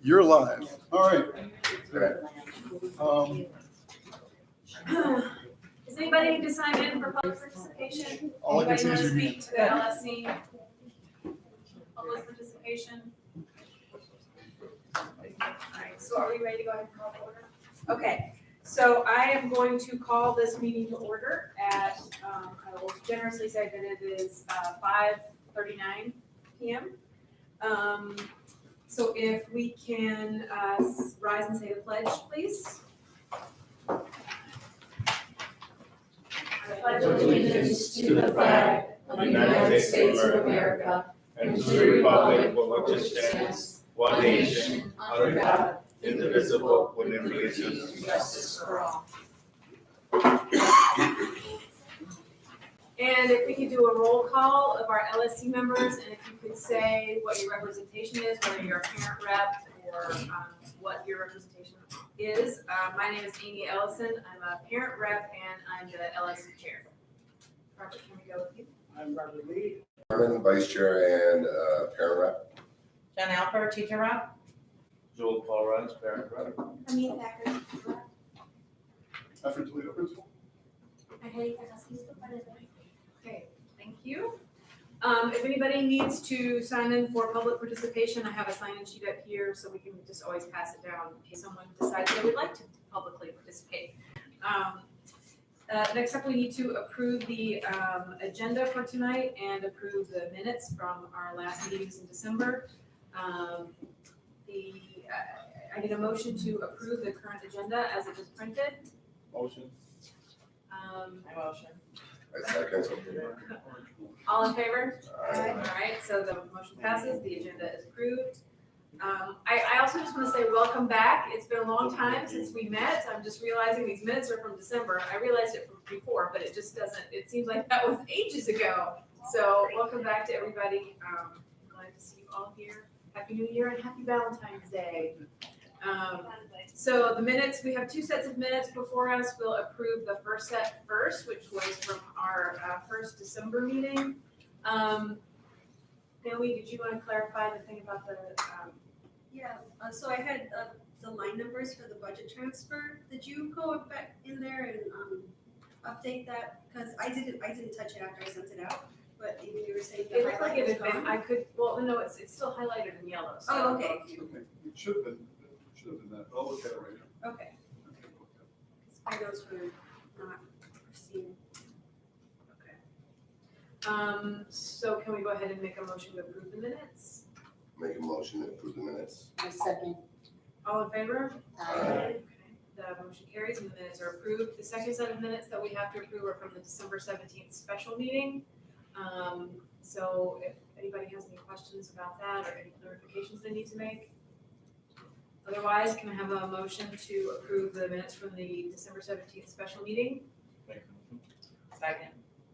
You're live. All right. Does anybody need to sign in for public participation? All I can see is your Anybody name. want to speak to the LSC? Public participation? All right, so are we ready to go ahead and call to order? Okay, so I am going to call this meeting to order at, I will generously say that it is 5:39 PM. So if we can rise and say the pledge, please. I pledge allegiance to the flag of the United States of America and to the republic for which it stands, one nation, under God, indivisible, with liberty and justice for all. And if we could do a roll call of our LSC members, and if you could say what your representation is, whether you're a parent rep or what your representation is. My name is Amy Ellison. I'm a parent rep and I'm the LSC chair. Robert, can we go with you? I'm Robert Lee. Chairman, Vice Chair, and parent rep. Jen Alper, teacher rep. Joel Paul Rice, parent rep. Amin Thacker. Effort Toledo principal. Okay, thank you. If anybody needs to sign in for public participation, I have a sign-in sheet up here, so we can just always pass it down in case someone decides they would like to publicly participate. Next up, we need to approve the agenda for tonight and approve the minutes from our last meetings in December. I need a motion to approve the current agenda as it is printed. Motion. My motion. I second. All in favor? Aye. All right, so the motion passes, the agenda is approved. I also just want to say welcome back. It's been a long time since we met. I'm just realizing these minutes are from December. I realized it from before, but it just doesn't, it seems like that was ages ago. So welcome back to everybody. I'm glad to see you all here. Happy New Year and happy Valentine's Day. So the minutes, we have two sets of minutes before us. We'll approve the first set first, which was from our first December meeting. Naomi, did you want to clarify the thing about the, Yeah, so I had the line numbers for the budget transfer. Did you go back in there and update that? Because I didn't touch it after I sent it out, but even you were saying the it looked like highlight it was had been, gone. I could, well, no, it's still highlighted in yellow, so. Oh, okay, Okay, it should have been that, but I'll look at it right now. okay. My notes were not seen. So can we go ahead and make a motion to approve the minutes? Make a motion to approve the minutes. I second. All in favor? Aye. Okay, the motion carries and the minutes are approved. The second set of minutes that we have to approve are from the December 17th special meeting. So if anybody has any questions about that or any clarifications they need to make. Otherwise, can I have a motion to approve the minutes from the December 17th special meeting? Second.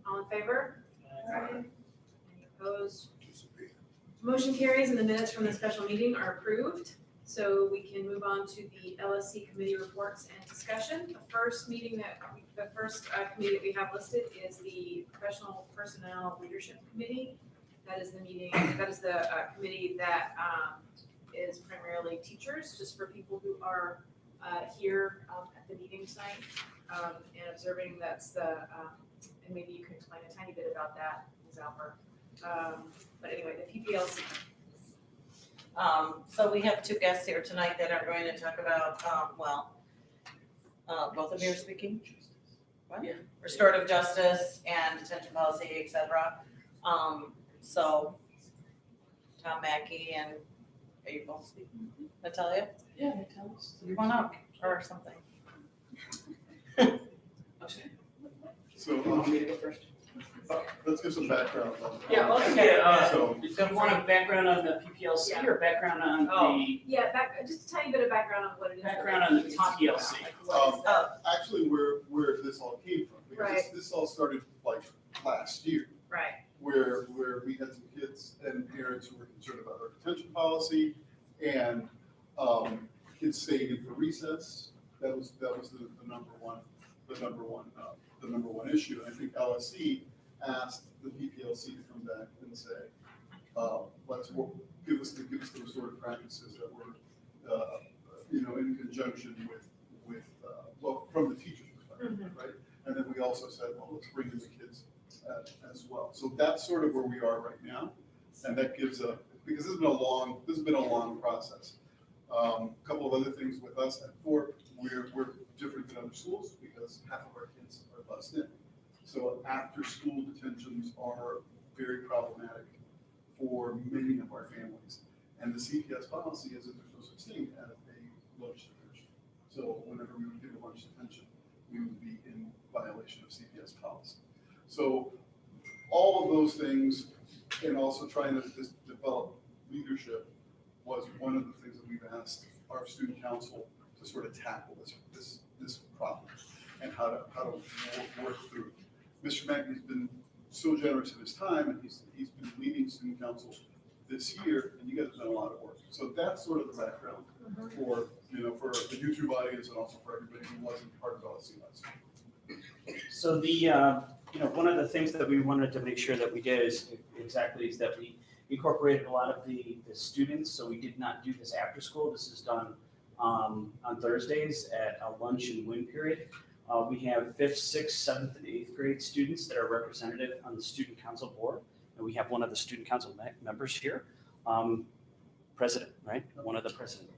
All in favor? Aye. Any opposed? Motion carries and the minutes from the special meeting are approved. So we can move on to the LSC committee reports and discussion. The first committee that we have listed is the Professional Personnel Leadership Committee. That is the meeting, that is the committee that is primarily teachers, just for people who are here at the meeting site and observing. That's the, and maybe you can explain a tiny bit about that, Ms. Alper. But anyway, the PPLC. So we have two guests here tonight that are going to talk about, both of you are speaking? What? Yeah. Restorative justice and detention policy, et cetera. So Tom Mackey and, are you both speaking? Natalia? Yeah, tell us. Come on up or something. Okay. So, You want me to go first? let's give some background. Yeah, let's Okay, get, so- do you want a background on the PPLC or background on Oh. the, Yeah, just a tiny bit of background on what it is. background on the PPLC? Like, what is that? Actually, where this all came from, because Right. this all started like last year, Right, where we had some kids and parents who were concerned about our detention policy and kids staying in for recess. That was the number one issue. And I think LSC asked the PPLC to come back and say, let's work, give us those sort of practices that were, in conjunction with, well, from the teacher's perspective, right? And then we also said, well, let's bring in the kids as well. So that's sort of where we are right now. And that gives because this has been a long process. A couple of other things with us at Thorp, we're different than other schools because half of our kids are bused in. So after school detentions are very problematic for many of our families. And the CPS policy is that there's no such thing as a lunch detention. So whenever we would give a lunch detention, we would be in violation of CPS policy. So all of those things, and also trying to develop leadership, was one of the things that we've asked our student council to sort of tackle this problem and how to work through. Mr. Mackey's been so generous in his time, and he's been leading student council this year, and you guys have done a lot of work. So that's sort of the background for the YouTube audience and also for everybody who wasn't part of LSC last year. So one of the things that we wanted to make sure that we did is that we incorporated a lot of the students. So we did not do this after school. This is done on Thursdays at a lunch and win period. We have 5th, 6th, 7th, and 8th grade students that are representative on the student council board. And we have one of the student council members here, president, right? One of the president.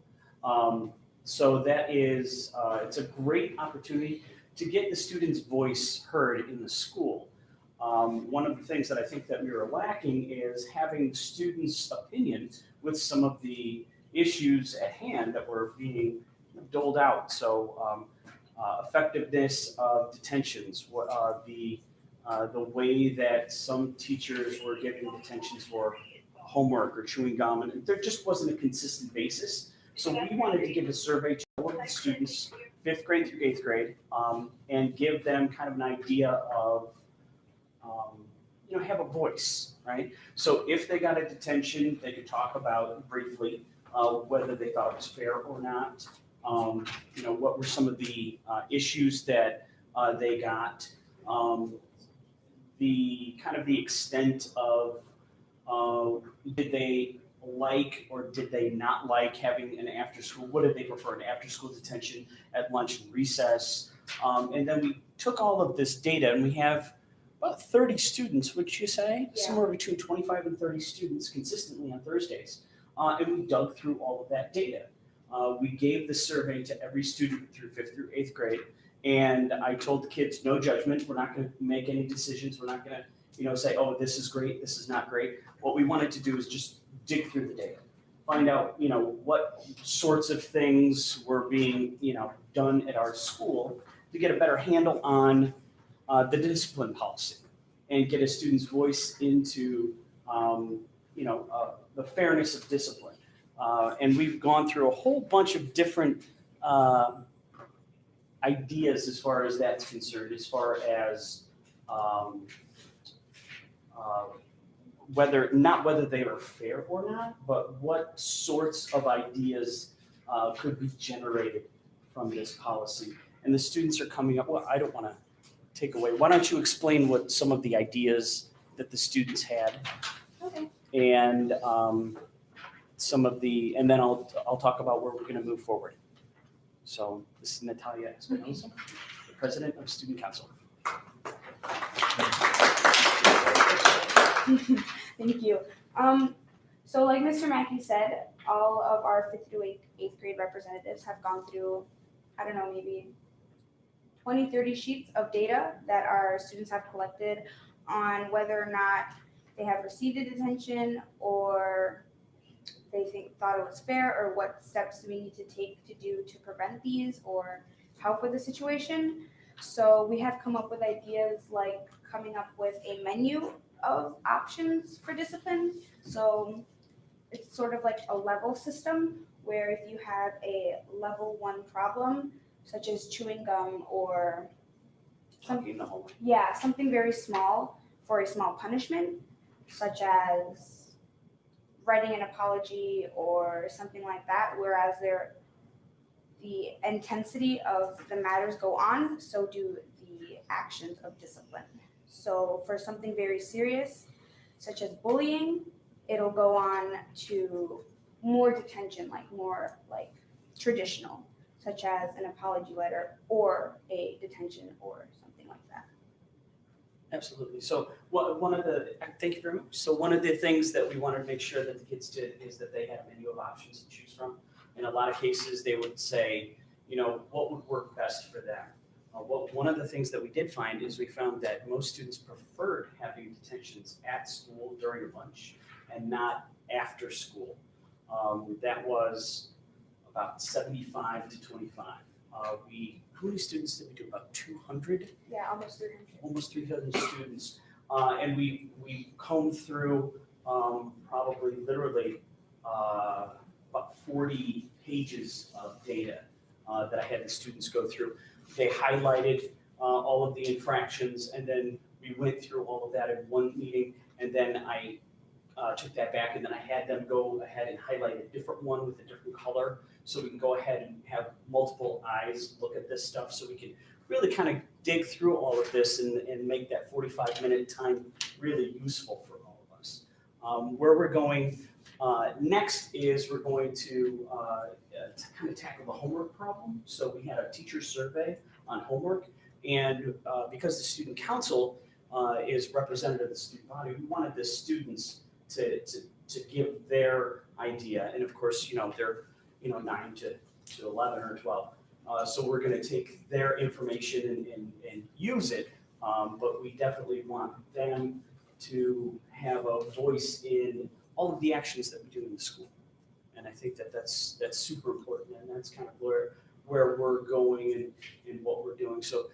So that is, it's a great opportunity to get the students' voice heard in the school. One of the things that I think that we were lacking is having students' opinion with some of the issues at hand that were being doled out. So effectiveness of detentions, the way that some teachers were giving detentions for homework or chewing gum, and there just wasn't a consistent basis. So we wanted to give a survey to all of the students, 5th grade through 8th grade, and give them kind of an idea of, have a voice, right? So if they got a detention, they could talk about briefly whether they thought it was fair or not. What were some of the issues that they got, the extent of did they like or did they not like having an after school? What did they prefer, an after school detention at lunch and recess? And then we took all of this data, and we have about 30 students, would you say? Yeah. Somewhere between 25 and 30 students consistently on Thursdays. And we dug through all of that data. We gave the survey to every student through 5th through 8th grade. And I told the kids, no judgment. We're not going to make any decisions. We're not going to, say, oh, this is great, this is not great. What we wanted to do is just dig through the data, find out, what sorts of things were being, done at our school to get a better handle on the discipline policy and get a student's voice into, the fairness of discipline. And we've gone through a whole bunch of different ideas as far as that's concerned, as far as whether they are fair or not, but what sorts of ideas could be generated from this policy. And the students are coming up, well, I don't want to take away. Why don't you explain what some of the ideas that the students had? Okay. And and then I'll talk about where we're going to move forward. So this is Natalia Espinosa, the president of Student Council. Thank you. So like Mr. Mackey said, all of our 5th through 8th grade representatives have gone through, maybe 20, 30 sheets of data that our students have collected on whether or not they have received a detention or they thought it was fair, or what steps do we need to take to prevent these or help with the situation. So we have come up with ideas like coming up with a menu of options for discipline. So it's sort of like a level system where if you have a level 1 problem, such as chewing gum or something very small for a small punishment, such as writing an apology or something like that, whereas the intensity of the matters go on, so do the actions of discipline. So for something very serious, such as bullying, it'll go on to more detention, like more like traditional, such as an apology letter or a detention or something like that. Absolutely. So thank you very much. So one of the things that we wanted to make sure that the kids did is that they had a menu of options to choose from. In a lot of cases, they would say, what would work best for them. One of the things that we did find is we found that most students preferred having detentions at school during lunch and not after school. That was about 75 to 25. How many students did we do? About 200? Yeah, almost 300. Almost 300 students. And we combed through probably literally about 40 pages of data that I had the students go through. They highlighted all of the infractions, and then we went through all of that in one meeting, and then I took that back, and then I had them go ahead and highlight a different one with a different color, so we can go ahead and have multiple eyes look at this stuff, so we can really kind of dig through all of this and make that 45-minute time really useful for all of us. Where we're going next is we're going to kind of tackle the homework problem. So we had a teacher survey on homework, and because the student council is representative of the student body, we wanted the students to give their idea, and of course, they're 9 to 11 or 12. So we're going to take their information and use it, but we definitely want them to have a voice in all of the actions that we do in the school. And I think that's super important, and that's kind of where we're going and what we're doing. So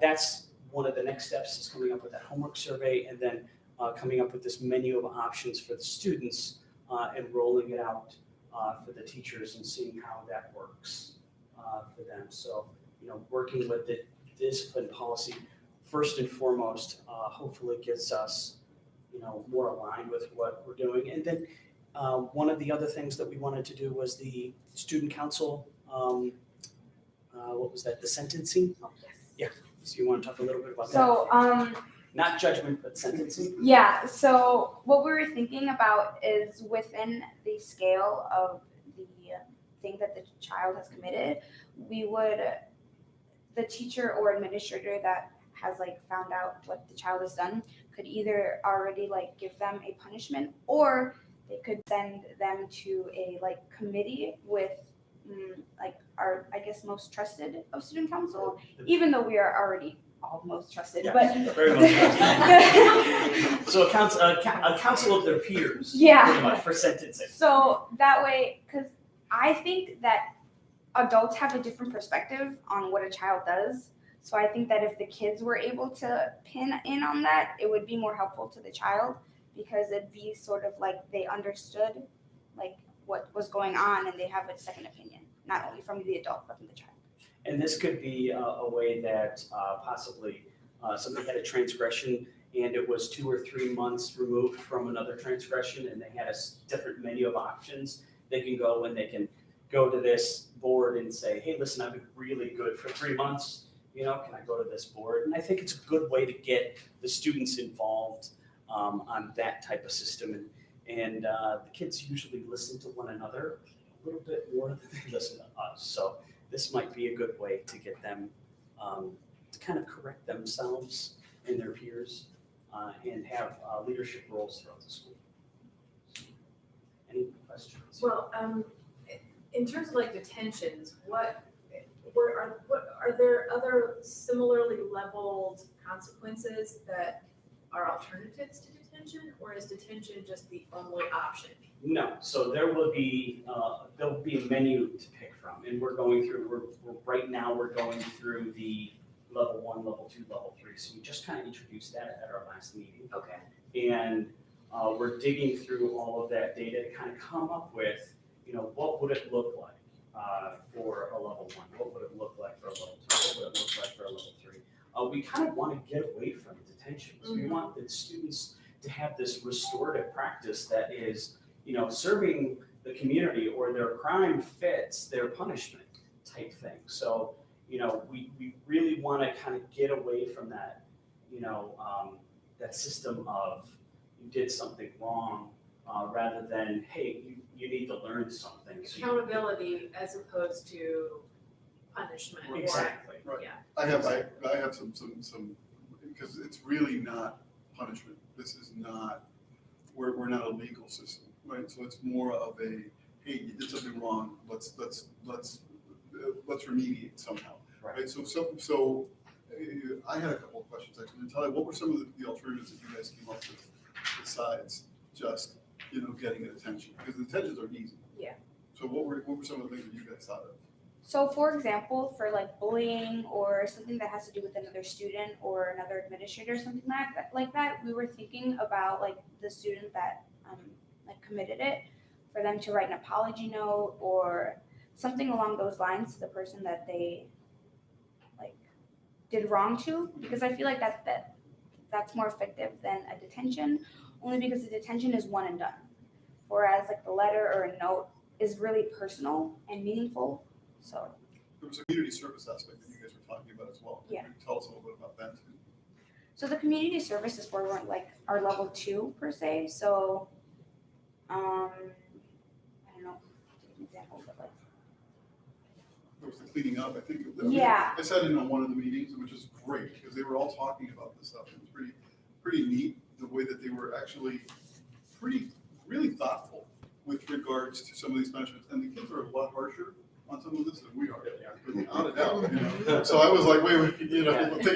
that's one of the next steps, is coming up with that homework survey, and then coming up with this menu of options for the students and rolling it out for the teachers and seeing how that works for them. So, working with the discipline policy, first and foremost, hopefully gets us, more aligned with what we're doing. And then one of the other things that we wanted to do was the student council, what was that, the sentencing? Oh, yes. Yeah, so you want to talk a little bit about that? So, Not judgment, but sentencing? yeah, so what we were thinking about is within the scale of the thing that the child has committed, the teacher or administrator that has found out what the child has done could either already give them a punishment, or they could send them to a committee with our, I guess, most trusted of student council, even though we are already all most trusted, Yeah, but very much trusted. So a council of their peers, Yeah. pretty much, for sentencing. So that way, because I think that adults have a different perspective on what a child does. So I think that if the kids were able to pin in on that, it would be more helpful to the child, because it'd be sort of they understood what was going on, and they have a second opinion, not only from the adult but from the child. And this could be a way that possibly somebody had a transgression and it was 2 or 3 months removed from another transgression, and they had a different menu of options. They can go and they can go to this board and say, hey, listen, I've been really good for 3 months. Can I go to this board? And I think it's a good way to get the students involved on that type of system. And the kids usually listen to one another a little bit more than they listen to us. So this might be a good way to get them to kind of correct themselves and their peers and have leadership roles throughout the school. Any questions? Well, in terms of detentions, are there other similarly leveled consequences that are alternatives to detention, or is detention just the only option? No, so there will be a menu to pick from, and we're going through. Right now we're going through the level 1, level 2, level 3. So we just kind of introduced that at our last meeting. Okay. And we're digging through all of that data to kind of come up with, what would it look like for a level 1? What would it look like for a level 2? What would it look like for a level 3? We kind of want to get away from detentions. Mm-hmm. We want the students to have this restorative practice that is, serving the community, or their crime fits their punishment type thing. So, we really want to kind of get away from that, that system of you did something wrong, rather than, hey, you need to learn something. So you- Accountability as opposed to punishment. or- Exactly. Right. Yeah. I have some, because it's really not punishment. This is not, we're not a legal system, right? So it's more of a, hey, you did something wrong, let's remediate somehow, Right. right? So I had a couple of questions actually. Natalia, what were some of the alternatives that you guys came up with besides just, getting attention? Because the attentions are easy. Yeah. So what were some of the things that you guys thought of? So for example, for like bullying or something that has to do with another student or another administrator, something like that, we were thinking about like the student that like committed it, for them to write an apology note or something along those lines to the person that they like did wrong to, because I feel like that's more effective than a detention, only because the detention is one and done. Whereas like the letter or a note is really personal and meaningful. So There was a community service aspect that you guys were talking about as well. Yeah. Can you tell us a little bit about that too? So the community service is for like our level 2 per se. So, I don't know, give an example, but like, There was the cleaning up, I think. Yeah. I sat in on one of the meetings, which is great, because they were all talking about this stuff. It was pretty neat, the way that they were actually really thoughtful with regards to some of these punishments. And the kids are a lot harsher on some of this than we are, without a doubt. So I was like, wait, I'm thinking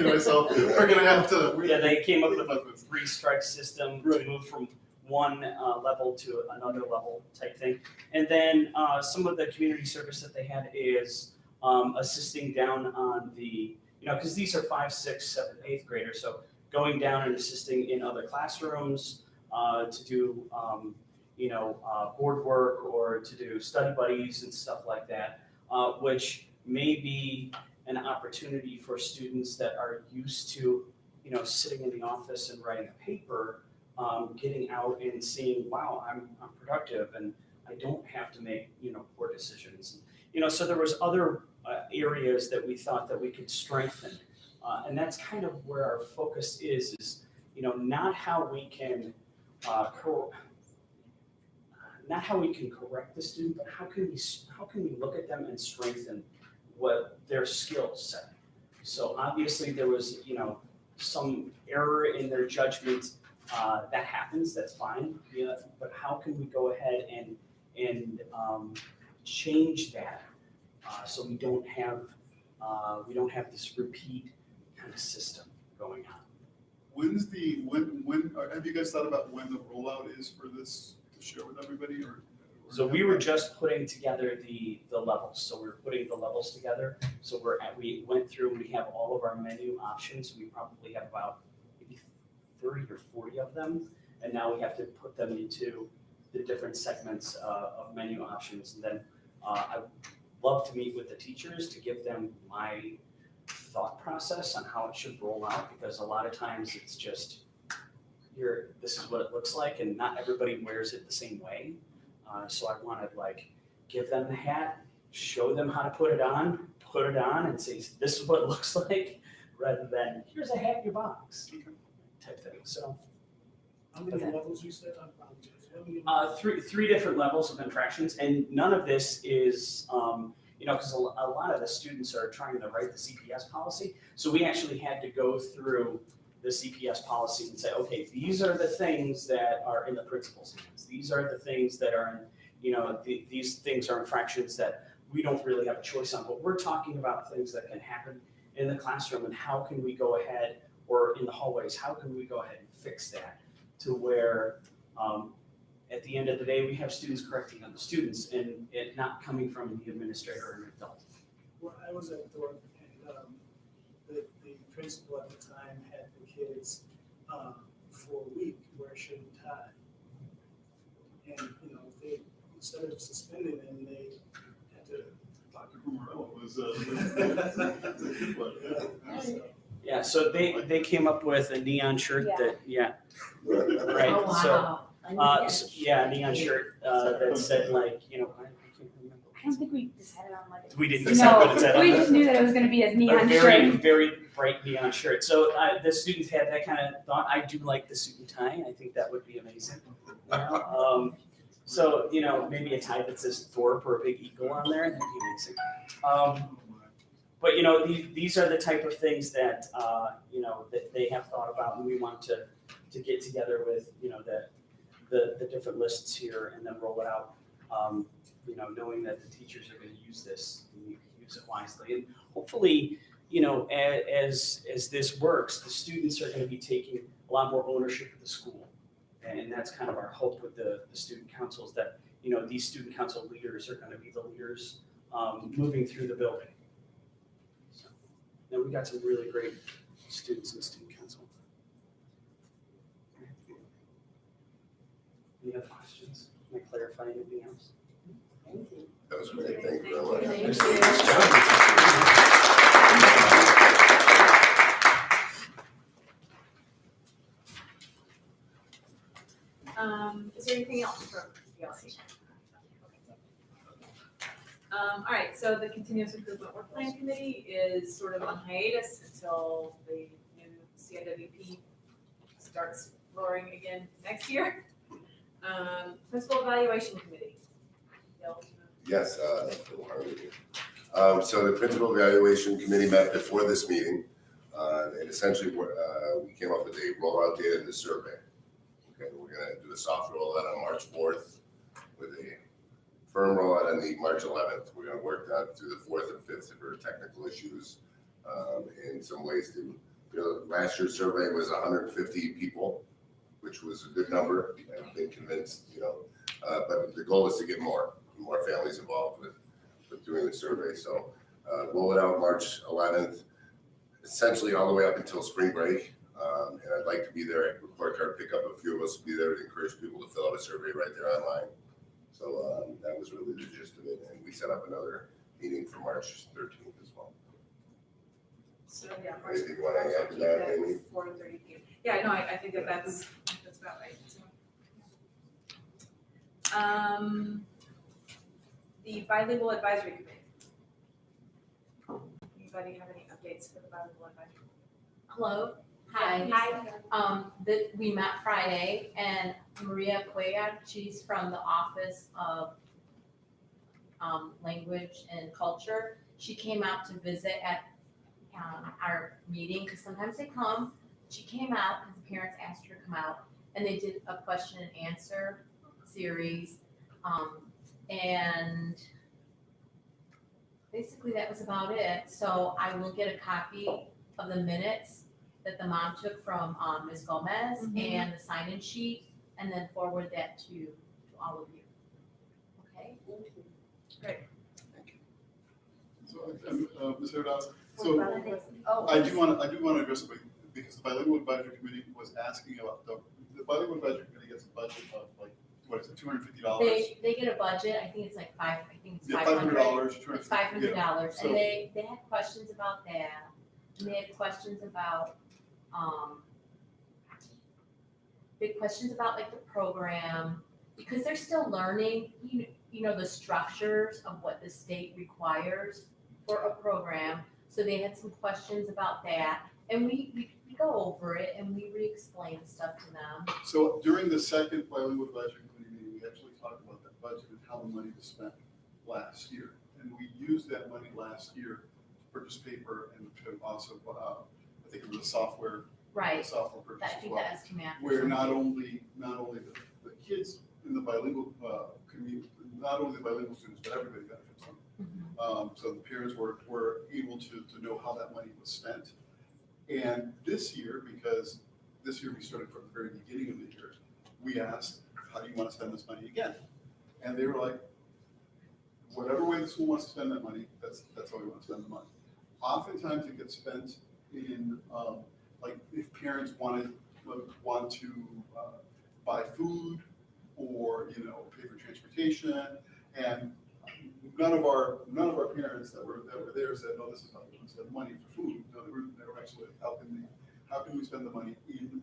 to myself, we're gonna have to. Yeah, they came up with a 3-strike system Right. to move from one level to another level type thing. And then some of the community service that they had is assisting down on the, because these are 5, 6, 7, 8th graders, so going down and assisting in other classrooms to do, board work or to do study buddies and stuff like that, which may be an opportunity for students that are used to, sitting in the office and writing a paper, getting out and seeing, wow, I'm productive and I don't have to make, poor decisions. So there was other areas that we thought that we could strengthen. And that's kind of where our focus is, not how we can not how we can correct the student, but how can we look at them and strengthen what their skill set. So obviously there was, some error in their judgment, that happens, that's fine. Yeah, but how can we go ahead and change that so we don't have this repeat kind of system going on. Have you guys thought about when the rollout is for this to share with everybody or? So we were just putting together the levels. So we're putting the levels together. So we went through and we have all of our menu options. We probably have about maybe 30 or 40 of them. And now we have to put them into the different segments of menu options. And then I love to meet with the teachers to give them my thought process on how it should roll out, because a lot of times it's just, this is what it looks like, and not everybody wears it the same way. So I want to give them the hat, show them how to put it on, and say, this is what it looks like, rather than, here's a hat in your box type thing. So How many levels you said? I apologize. three different levels of infractions, and none of this is, because a lot of the students are trying to write the CPS policy. So we actually had to go through the CPS policy and say, okay, these are the things that are in the principal's hands. These are the things that are in, these things are infractions that we don't really have a choice on, but we're talking about things that can happen in the classroom, and how can we go ahead, or in the hallways, how can we go ahead and fix that to where, at the end of the day, we have students correcting other students and it not coming from the administrator or an adult. Well, I was at Thorp, and the principal at the time had the kids for a week wear shirt and tie. And, they, instead of suspending them, they had to. Dr. Morello was, Yeah, so they came up with a neon shirt Yeah. right, Oh, so. wow. A neon shirt that said I can't remember. I don't think we decided on like. We didn't decide what it said No, on we the- just knew that it was gonna be a A neon very, shirt. very bright neon shirt. So the students had that kind of thought. I do like the suit and tie. I think that would be amazing. You know? So, you know, maybe a tie that says Thorp or a big eagle on there, that'd be amazing. But, you know, these are the type of things that, you know, that they have thought about, and we want to get together with, you know, the different lists here and then roll it out. You know, knowing that the teachers are going to use this, and use it wisely. And hopefully, you know, as this works, the students are going to be taking a lot more ownership of the school. And that's kind of our hope with the student councils, that, you know, these student council leaders are going to be the leaders moving through the building. So, and we got some really great students in student council. Any other questions? Can I clarify anything else? That was great, thank you very much. Thank you. Is there anything else from PLC? All right, so the Continuous Improvement Work Plan Committee is sort of on hiatus until the new CIWP starts roaring again next year. Principal Evaluation Committee. Bill? Yes, so the Principal Evaluation Committee met before this meeting, and essentially, we came up with a rollout date in the survey. Okay, we're gonna do a soft rollout on March 4th with a firm rollout on the March 11th. We're gonna work that through the 4th and 5th for technical issues, in some ways to, you know, last year's survey was 150 people, which was a good number. I've been convinced, you know, but the goal is to get more families involved with doing the survey. So roll it out March 11th, essentially all the way up until spring break. And I'd like to be there at report card pickup. A few of us will be there to encourage people to fill out a survey right there online. So that was really the gist of it. And we set up another meeting for March 13th as well. So, yeah. Anything you want to add to that, Amy? 4:30 p.m. Yeah, no, I think that's about right. So. The Bilingual Advisory Committee. Anybody have any updates for the Bilingual Advisory? Hello, hi. We met Friday, and Maria Cuellar, she's from the Office of Language and Culture. She came out to visit at our meeting, because sometimes they come. She came out because the parents asked her to come out, and they did a question and answer series. And basically that was about it. So I will get a copy of the minutes that the mom took from Ms. Gomez and the sign-in sheet, and then forward that to all of you. Okay? So, Ms. Herdal, so I do want to address it, because the Bilingual Advisory Committee was asking about, the Bilingual Advisory Committee gets a budget of like, what is it, $250? They get a budget, I think it's like $500. $500. It's $500, and they had questions about that, and they had questions about, big questions about like the program, because they're still learning, you know, the structures of what the state requires for a program. So they had some questions about that, and we go over it and we re-explain stuff to them. So during the second Bilingual Advisory Committee meeting, we actually talked about that budget and how the money was spent last year. And we used that money last year to purchase paper and to also, I think it was a software. Right. Software purchase I as think well. that came after. Where not only the kids in the bilingual community, not only the bilingual students, but everybody benefits from it. So the parents were able to know how that money was spent. And this year, because this year we started from the very beginning of the year, we asked, how do you want to spend this money again? And they were like, whatever way the school wants to spend that money, that's how we want to spend the money. Oftentimes it gets spent in, like if parents want to buy food or, you know, pay for transportation, and none of our parents that were there said, no, this is how we want to spend money for food. No, they were actually how can we spend the money in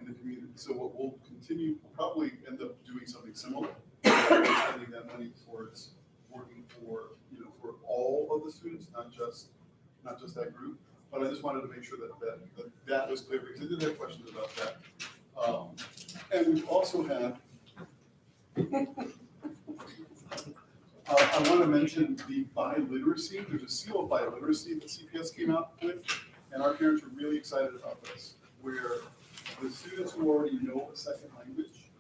the community? So what we'll continue, we'll probably end up doing something similar, spending that money towards important for, for all of the students, not just that group. But I just wanted to make sure that was clear, because I did have questions about that. And we also have, I want to mention the biliteracy. There's a seal of biliteracy that CPS came out with, and our parents are really excited about this, where the students who already know a second language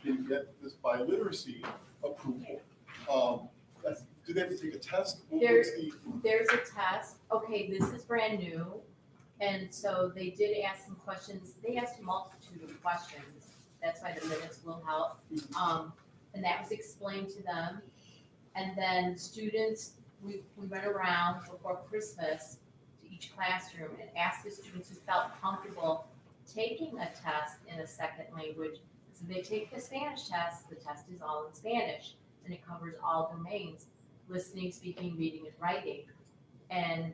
can get this biliteracy approval. Do they have to take a test? There's a test, okay, this is brand new, and so they did ask some questions, they asked a multitude of questions, that's why the minutes will help. And that was explained to them, and then students, we went around before Christmas to each classroom and asked the students who felt comfortable taking a test in a second language. So they take the Spanish test, the test is all in Spanish, and it covers all domains, listening, speaking, reading, and writing. And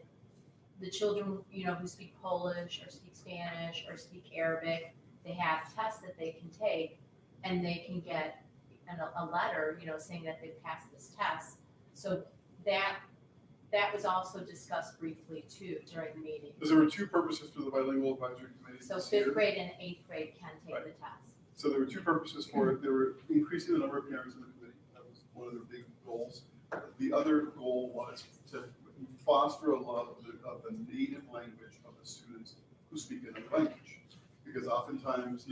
the children, who speak Polish or speak Spanish or speak Arabic, they have tests that they can take, and they can get a letter, saying that they've passed this test. So that was also discussed briefly too during the meeting. Because there were two purposes for the bilingual advisory committee So this fifth year. grade and eighth grade can take Right. the test. So there were two purposes for it. They were increasing the number of parents in the committee. That was one of their big goals. The other goal was to foster a love of the native language of the students who speak another language. Because oftentimes,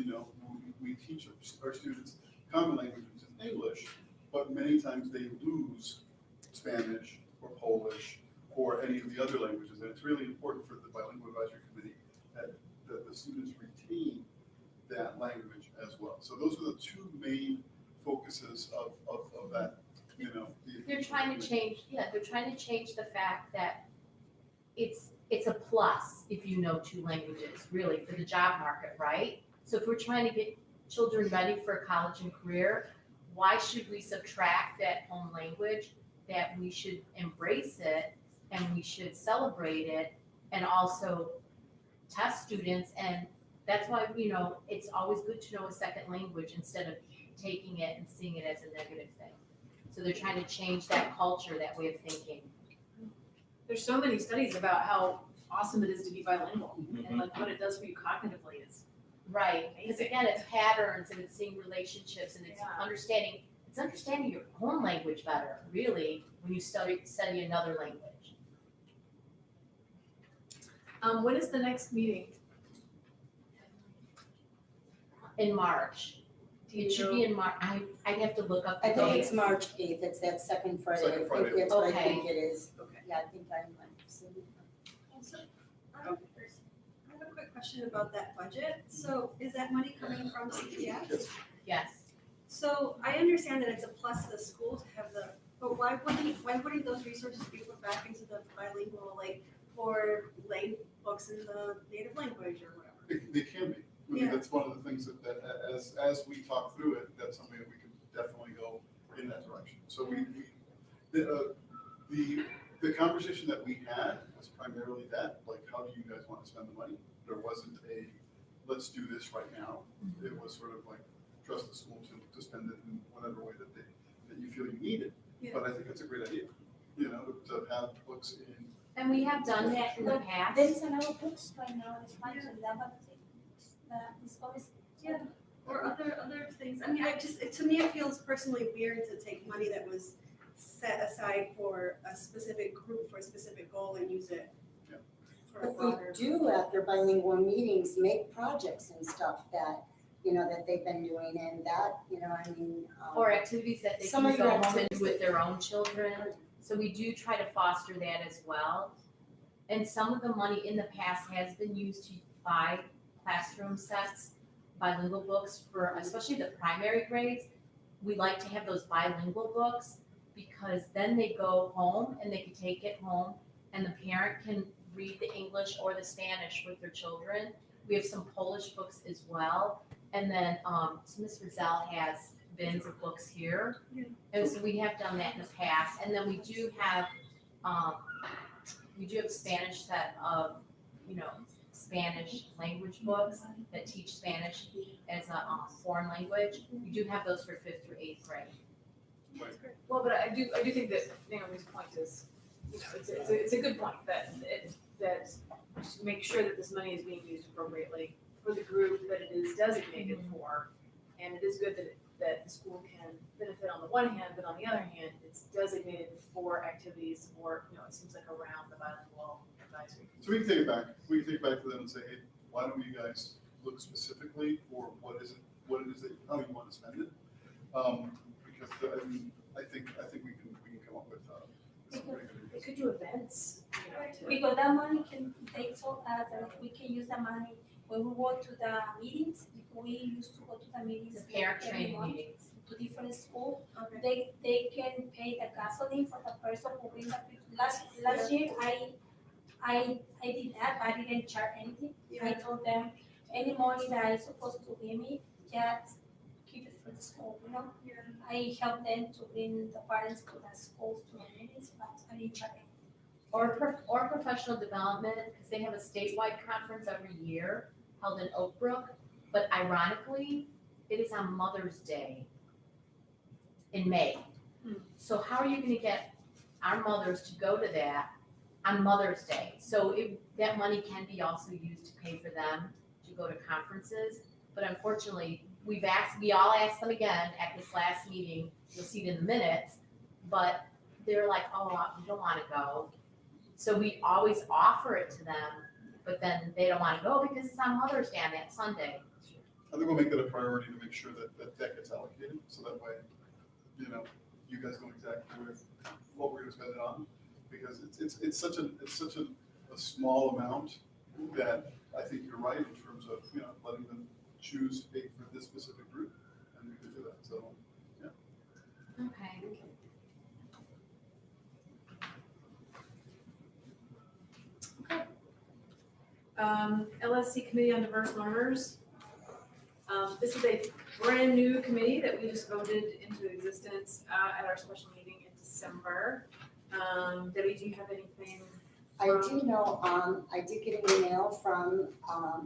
we teach our students common language, which is English, but many times they lose Spanish or Polish or any of the other languages. And it's really important for the bilingual advisory committee that the students retain that language as well. So those are the two main focuses of that, They're trying to change, they're trying to change the fact that it's a plus if you know two languages, really, for the job market, right? So if we're trying to get children ready for college and career, why should we subtract that home language? That we should embrace it and we should celebrate it and also test students. And that's why, it's always good to know a second language instead of taking it and seeing it as a negative thing. So they're trying to change that culture, that way of thinking. There's so many studies about how awesome it is to be bilingual and like what it does for you cognitively is. Right, because again, it's patterns and it's seeing relationships and it's Yeah. understanding your own language better, really, when you study another language. When is the next meeting? In March. It should be in March. I'd have to look up the I think dates. it's March 8th, it's that second Friday. Second Friday. I think that's what I Okay. think it is. Okay. Yeah, I think I'm seeing. Also, I have a quick question about that budget. So is that money coming from CPS? Yes. So I understand that it's a plus to the school to have but why wouldn't those resources be put back into the bilingual, like for books in the native language or whatever? They can be. I mean, Yeah. that's one of the things that as we talk through it, that's something that we can definitely go in that direction. So the conversation that we had was primarily that, like, how do you guys want to spend the money? There wasn't let's do this right now. It was sort of like, trust the school to spend it in whatever way that you feel you need it. Yeah. But I think it's a great idea, to have books in. And we have done that in the past. There is another books right now in Spanish, it's always, Or other things. I mean, to me, it feels personally weird to take money that was set aside for a specific group, for a specific goal and use it Yeah. for a But broader. we do at their bilingual meetings make projects and stuff that, that they've been doing and that, Or activities that they Some can of go your home and activities do with their own children. So we do try to foster that as well. And some of the money in the past has been used to buy classroom sets, bilingual books for especially the primary grades. We like to have those bilingual books because then they go home and they can take it home and the parent can read the English or the Spanish with their children. We have some Polish books as well. And then, so Ms. Rizal has bins of books here. Yeah. And so we have done that in the past. And then we do have a Spanish set of, Spanish language books that teach Spanish as a foreign language. We do have those for 5th through 8th grade. Well, but I do think that Naomi's point is, it's a good point, that to make sure that this money is being used appropriately for the group that it is designated for. And it is good that the school can benefit on the one hand, but on the other hand, it's designated for activities or, it seems like around the bilingual advisory. So we can take it back, to them and say, hey, why don't you guys look specifically for what it is that, how you want to spend it? Because, I think we can come up with, some pretty good They ideas. could do events, Because that money can, they told us that we can use that money when we go to the meetings. We used to go to the meetings. The parent every training month meetings. To different schools. They can pay the gasoline for the person who brings up. Last year, I did that, but I didn't charge anything. I told them, any money that I supposed to give me, just keep it for the school, I help them to bring the parents to the schools to the meetings, but I didn't charge anything. Or professional development, because they have a statewide conference every year held in Oak Brook. But ironically, it is on Mother's Day in May. So how are you gonna get our mothers to go to that on Mother's Day? So that money can be also used to pay for them to go to conferences. But unfortunately, we all asked them again at this last meeting, you'll see it in the minutes, but they're like, oh, we don't wanna go. So we always offer it to them, but then they don't wanna go because it's on Mother's Day on that Sunday. I think we'll make that a priority to make sure that gets allocated, so that way, you guys know exactly what we're gonna spend it on. Because it's such a small amount that I think you're right in terms of, letting them choose for this specific group, and we can do that, so, yeah. Okay. LSC Committee on Diverse Learners. This is a brand new committee that we just voted into existence at our special meeting in December. Debbie, do you have anything? I do know, I did get an email from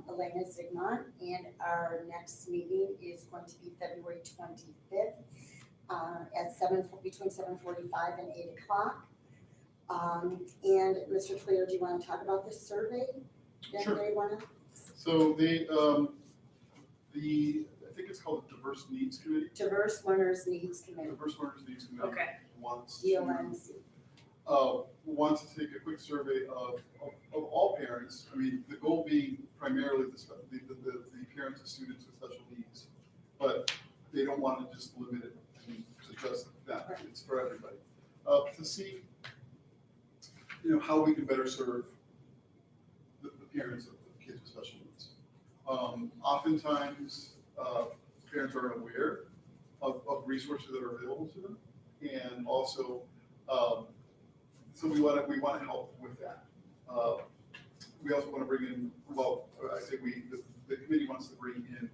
Elena Zigmont, and our next meeting is going to be February 25th at between 7:45 and 8 o'clock. And Mr. Twitter, do you want to talk about this survey? Sure. Anybody want to? So I think it's called the Diverse Needs Committee. Diverse Learners Needs Committee, Diverse Learners Needs Committee Okay. wants DLNC. wants to take a quick survey of all parents. I mean, the goal being primarily the parents of students with special needs, but they don't want to just limit it to just that. It's for everybody. To see, how we can better serve the parents of kids with special needs. Oftentimes, parents aren't aware of resources that are available to them, and also, so we want to help with that. We also want to bring in, the committee wants to bring in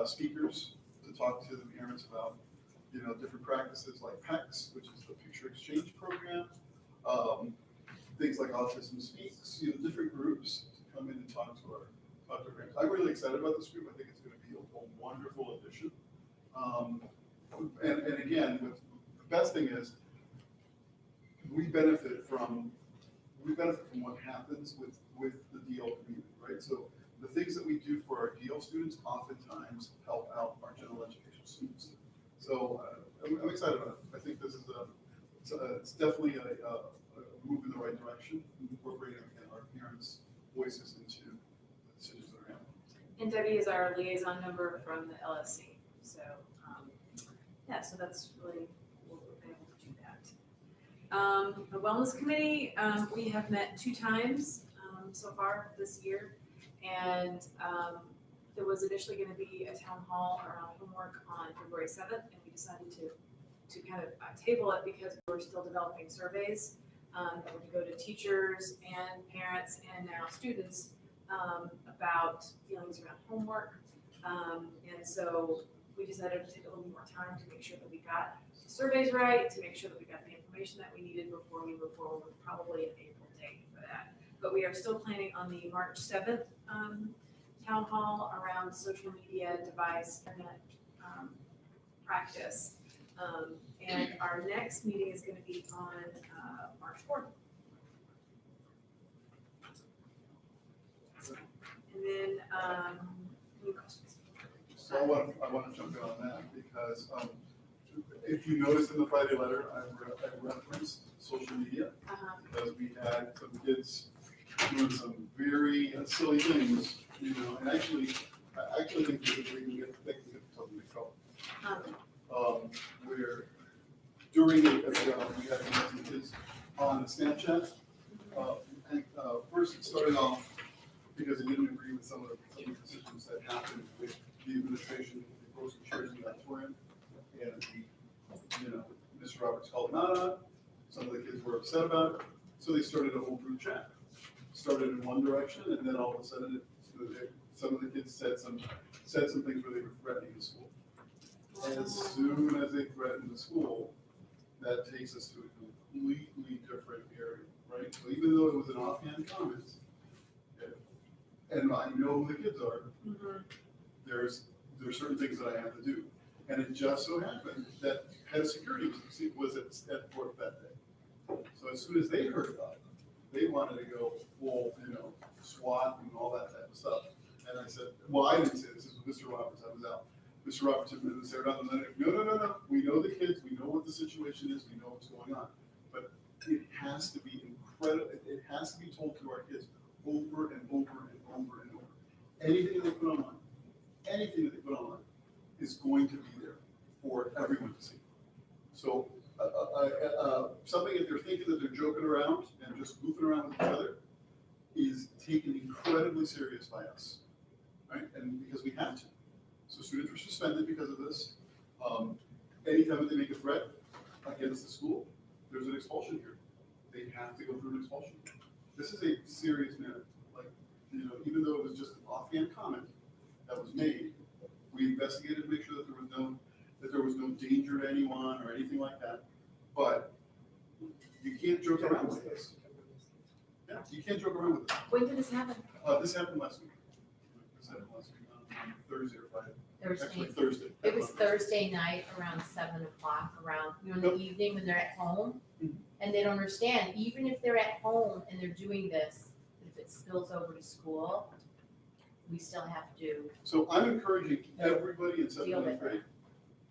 speakers to talk to the parents about, different practices like PECS, which is the Picture Exchange Program, things like Autism Speaks, different groups to come in and talk to our parents. I'm really excited about this group. I think it's going to be a wonderful addition. And again, the best thing is, we benefit from what happens with the DL community, right? So the things that we do for our DL students oftentimes help out our general education students. So I'm excited about it. I think this is it's definitely a move in the right direction, incorporating our parents' voices into the decisions that are happening. And Debbie is our liaison member from the LSC. So, so that's really, we're able to do that. The Wellness Committee, we have met 2 times so far this year. And there was initially going to be a town hall around homework on February 7th, and we decided to kind of table it because we're still developing surveys that would go to teachers and parents and now students about feelings around homework. And so we decided to take a little more time to make sure that we got the surveys right, to make sure that we got the information that we needed before we move forward with probably an April date for that. But we are still planning on the March 7th town hall around social media, device, internet practice. And our next meeting is gonna be on, March 4th. And then, any questions? So I want to jump in on that because, if you notice in the Friday letter, I referenced social media because we had some kids doing some very silly things, you know, and actually, I actually think that they can get something in trouble. Where during it, we had some kids on Snapchat. And first it started off because they didn't agree with some of the decisions that happened with the administration, they broke some chairs in the auditorium. And you know, Mr. Roberts called them out on it. Some of the kids were upset about it, so they started a whole group chat. Started in one direction, and then all of a sudden, some of the kids said some things where they were threatening the school. And as soon as they threaten the school, that takes us to a completely different area, right? So even though it was an offhand comment, and I know who the kids are, there's certain things that I have to do. And it just so happened that head of security was at Thorp that day. So as soon as they heard about it, they wanted to go full, you know, SWAT and all that type of stuff. And I said, well, I didn't say this was Mr. Roberts, I was out. Mr. Roberts had been there, no, we know the kids, we know what the situation is, we know what's going on. But it has to be incredible, it has to be told to our kids over and over and over and over. Anything that they put online is going to be there for everyone to see. So something that they're thinking that they're joking around and just goofing around with each other is taken incredibly serious by us, right? And because we have to. So students were suspended because of this. Anytime that they make a threat against the school, there's an expulsion here. They have to go through an expulsion. This is a serious matter. Like, you know, even though it was just an offhand comment that was made, we investigated to make sure that there was no danger to anyone or anything like that. But you can't joke around with this. Yeah, you can't joke around with this. When did this happen? This happened last week. This happened last week on Thursday or Friday. Actually, Thursday. Thursday. It was Thursday night around 7 o'clock, around, you know, in the evening when they're at home. And they don't understand, even if they're at home and they're doing this, if it spills over to school, we still have to. So I'm encouraging everybody in seventh Deal and with eighth grade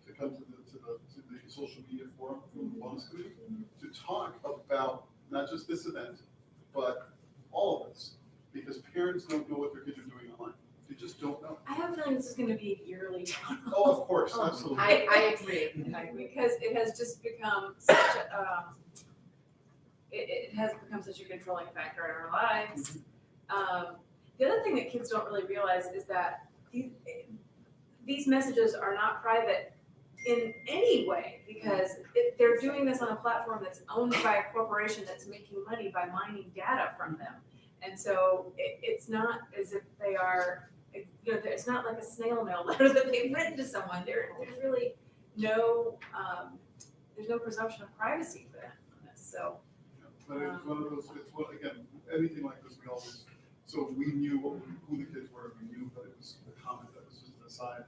to come to the social media forum from the wellness committee to talk about not just this event, but all of this. Because parents don't know what their kids are doing online. They just don't know. I have a feeling this is gonna be a yearly town hall. Oh, of course, absolutely. I agree. Because it has just become such a, it has become such a controlling factor in our lives. The other thing that kids don't really realize is that these messages are not private in any way, because they're doing this on a platform that's owned by a corporation that's making money by mining data from them. And so it's not as if they are, you know, it's not like a snail mail letter that they've written to someone. There's really no, there's no presumption of privacy for them on this, so. But it's one of those, again, anything like this, we always, so we knew who the kids were, we knew that it was a comment that was just an aside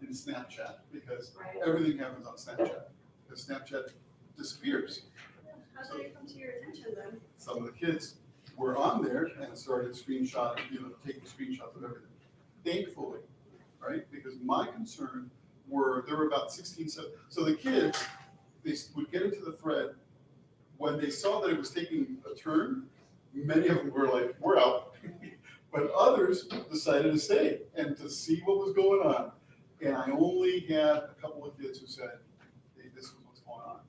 in Snapchat, because everything happens on Snapchat, because Snapchat disappears. How did it come to your attention then? Some of the kids were on there and started screenshotting, taking screenshots of everything. Thankfully, right? Because my concern there were about 16, so the kids, they would get into the thread. When they saw that it was taking a turn, many of them were like, we're out. But others decided to stay and to see what was going on. And I only had a couple of kids who said, hey, this is what's going on,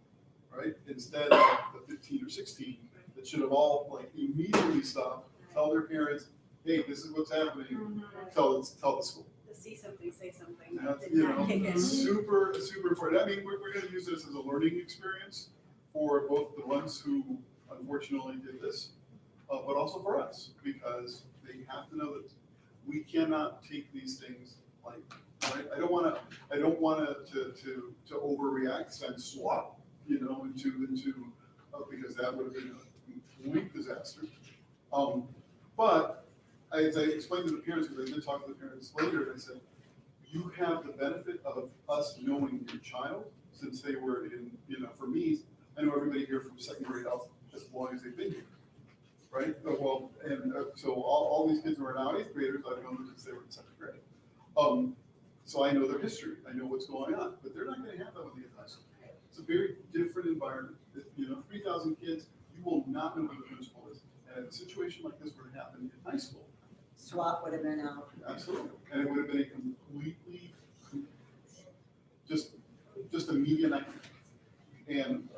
right? Instead of the 15 or 16 that should have all like immediately stopped, tell their parents, hey, this is what's happening, tell the school. To see something, say something. That's, Did not kick in. super important. I mean, we're gonna use this as a learning experience for both the ones who unfortunately did this, but also for us, because they have to know that we cannot take these things like, right? I don't want to overreact, send SWAT, into because that would have been a complete disaster. But as I explained to the parents, because I did talk to the parents later, I said, you have the benefit of us knowing your child since they were in, for me, I know everybody here from second grade out as long as they've been here, right? Well, and so all these kids who are now eighth graders, I've known them since they were in second grade. So I know their history, I know what's going on, but they're not gonna have that when they get to high school. It's a very different environment. 3,000 kids, you will not know who the principal is. And a situation like this were to happen in high school, SWAT would have been out. absolutely. And it would have been a completely, just a media nightmare. And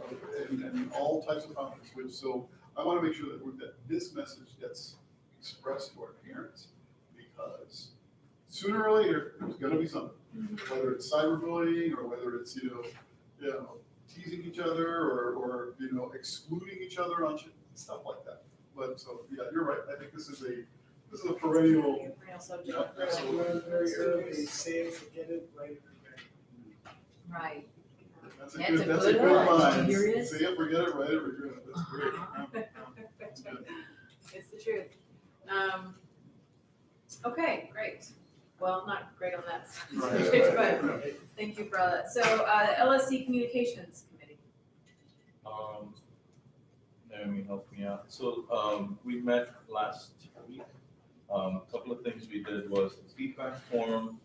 all types of conflicts, so I want to make sure that this message gets expressed to our parents, because sooner or later, there's gonna be something. Whether it's cyberbullying, or whether it's, teasing each other, or excluding each other on stuff like that. But so, yeah, you're right, I think this is a perennial. Real subject. Yeah, absolutely. Very early, say it, forget it, write it, Right. That's That's a good good one. line. Serious? Say it, forget it, write it, regret it, that's great. That's good. It's the truth. Okay, great. Well, not great on that subject, but thank you for all that. So, LSC Communications Committee. Naomi helped me out. So, we met last week. A couple of things we did was the feedback form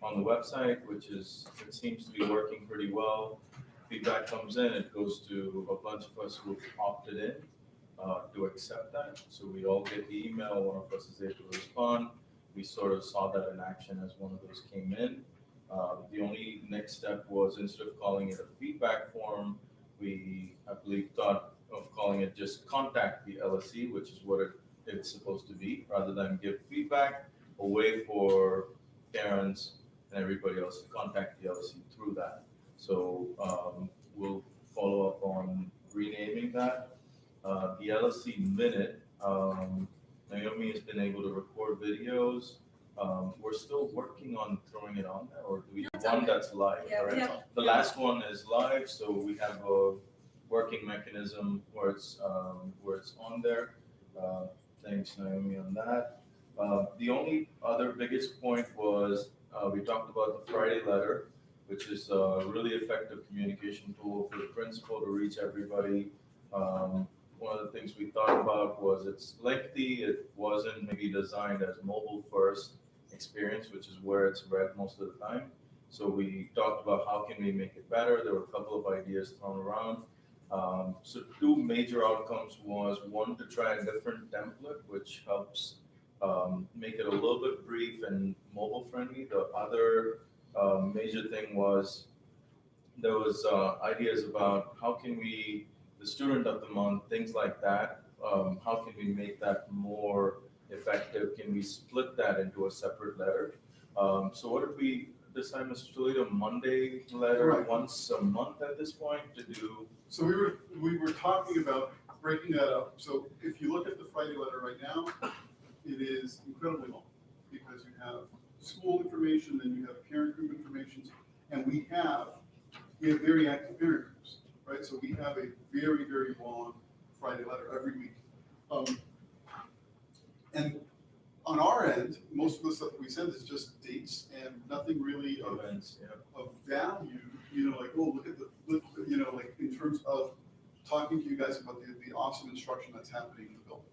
on the website, it seems to be working pretty well. Feedback comes in, it goes to a bunch of us who've opted in to accept that. So we all get the email, one of us is able to respond. We sort of saw that in action as one of those came in. The only next step was, instead of calling it a feedback form, we, I believe, thought of calling it just contact the LSC, which is what it's supposed to be, rather than give feedback, a way for parents and everybody else to contact the LSC through that. So we'll follow up on renaming that. The LSC Minute, Naomi has been able to record videos. We're still working on throwing it on there, or do we do one that's live? Yeah, Right? yeah. The last one is live, so we have a working mechanism where it's on there. Thanks, Naomi, on that. The only other biggest point was we talked about the Friday letter, which is a really effective communication tool for the principal to reach everybody. One of the things we thought about was it's lengthy, it wasn't maybe designed as mobile first experience, which is where it's read most of the time. So we talked about how can we make it better. There were a couple of ideas thrown around. So two major outcomes was, one, to try a different template, which helps make it a little bit brief and mobile friendly. The other major thing was there was ideas about how can we, the student of the month, things like that, how can we make that more effective? Can we split that into a separate letter? So what did we decide, Mr. Toledo? Monday letter Right. once a month at this point to do? So we were talking about breaking that up. So if you look at the Friday letter right now, it is incredibly long, because you have school information, then you have parent group information, and we have very active parent groups, right? So we have a very, very long Friday letter every week. And on our end, most of the stuff that we send is just dates and nothing really of Events, yeah. of value, like, oh, look, like in terms of talking to you guys about the awesome instruction that's happening in the building.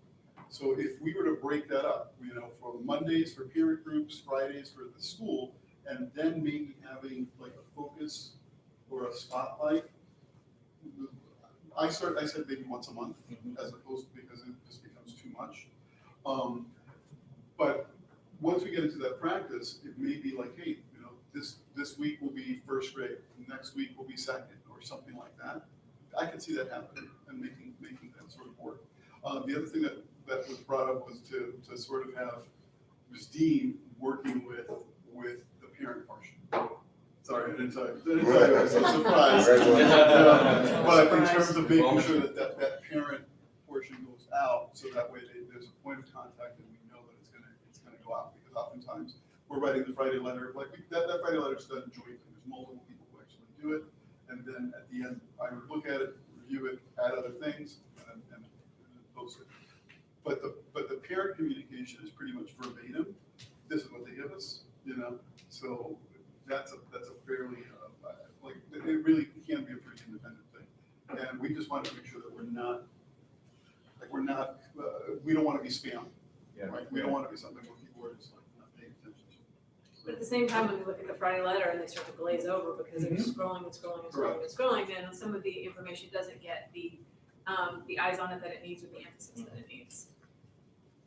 So if we were to break that up, for Mondays for parent groups, Fridays for the school, and then maybe having like a focus or a spotlight, I said maybe once a month, as opposed to, because it just becomes too much. But once we get into that practice, it may be like, hey, this week will be first grade, next week will be second, or something like that. I can see that happening and making that sort of work. The other thing that was brought up was to sort of have Ms. Dean working with the parent portion. Sorry, I didn't tell you. I'm so surprised. But in terms of making sure that parent portion goes out, so that way there's a point of contact and we know that it's gonna go out. Because oftentimes we're writing the Friday letter, like that Friday letter is done jointly. There's multiple people who actually do it, and then at the end I would look at it, review it, add other things, and post it. But the parent communication is pretty much verbatim. This is what they give us, So that's a fairly like, it really we just want to make sure that we're not, we don't want to be spam, Yeah. right? We don't want to be something where people are just like not paying attention to. But at the same time, when you look at the Friday letter and they start to glaze over because they're scrolling and scrolling and scrolling and scrolling, then some of the information doesn't get the eyes on it that it needs or the emphasis that it needs.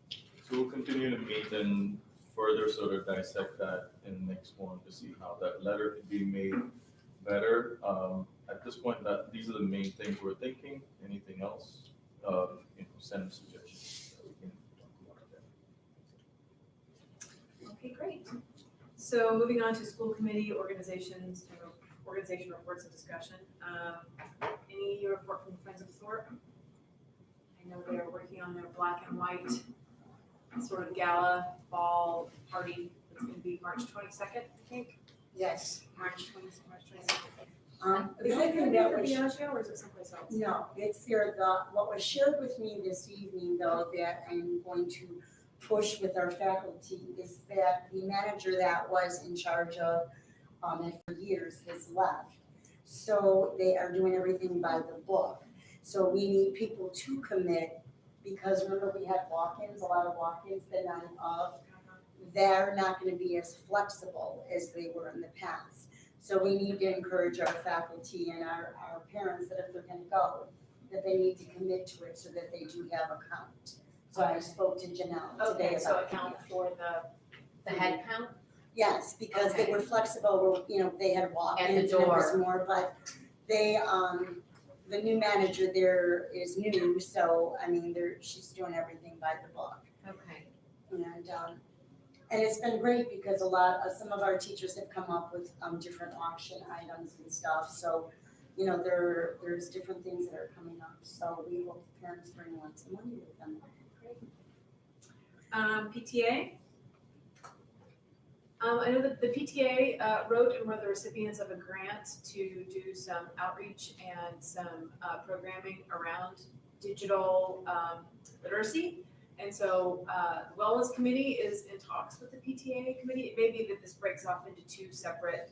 So we'll continue to meet and further sort of dissect that in the next one to see how that letter can be made better. At this point, these are the main things we're thinking. Anything else? Send suggestions that we can talk about. Okay, great. So moving on to school committee organization reports and discussion. Any report from the Friends of Thorp? I know they are working on their black and white sort of gala ball party. It's going to be March 22nd, I think. Yes. March 22nd. The Is only it thing going to that be was, at Diageo or is it someplace else? no, it's there, what was shared with me this evening though, that I'm going to push with our faculty is that the manager that was in charge of, and for years has left. So they are doing everything by the book. So we need people to commit, because remember we had walk-ins, a lot of walk-ins the night of. They're not gonna be as flexible as they were in the past. So we need to encourage our faculty and our parents that if they're gonna go, that they need to commit to it so that they do have a count. So I spoke to Janelle today Okay, so about account for The head count? yes, because they were flexible, where, they had walk-ins At and the it was door. more, but they, the new manager there is new, so, she's doing everything by the book. Okay. And it's been great because some of our teachers have come up with, different auction items and stuff, so, there's different things that are coming up, so we hope the parents bring lots of money with them. PTA. I know that the PTA wrote and were the recipients of a grant to do some outreach and some programming around digital literacy. And so the Wellness Committee is in talks with the PTA committee. It may be that this breaks off into two separate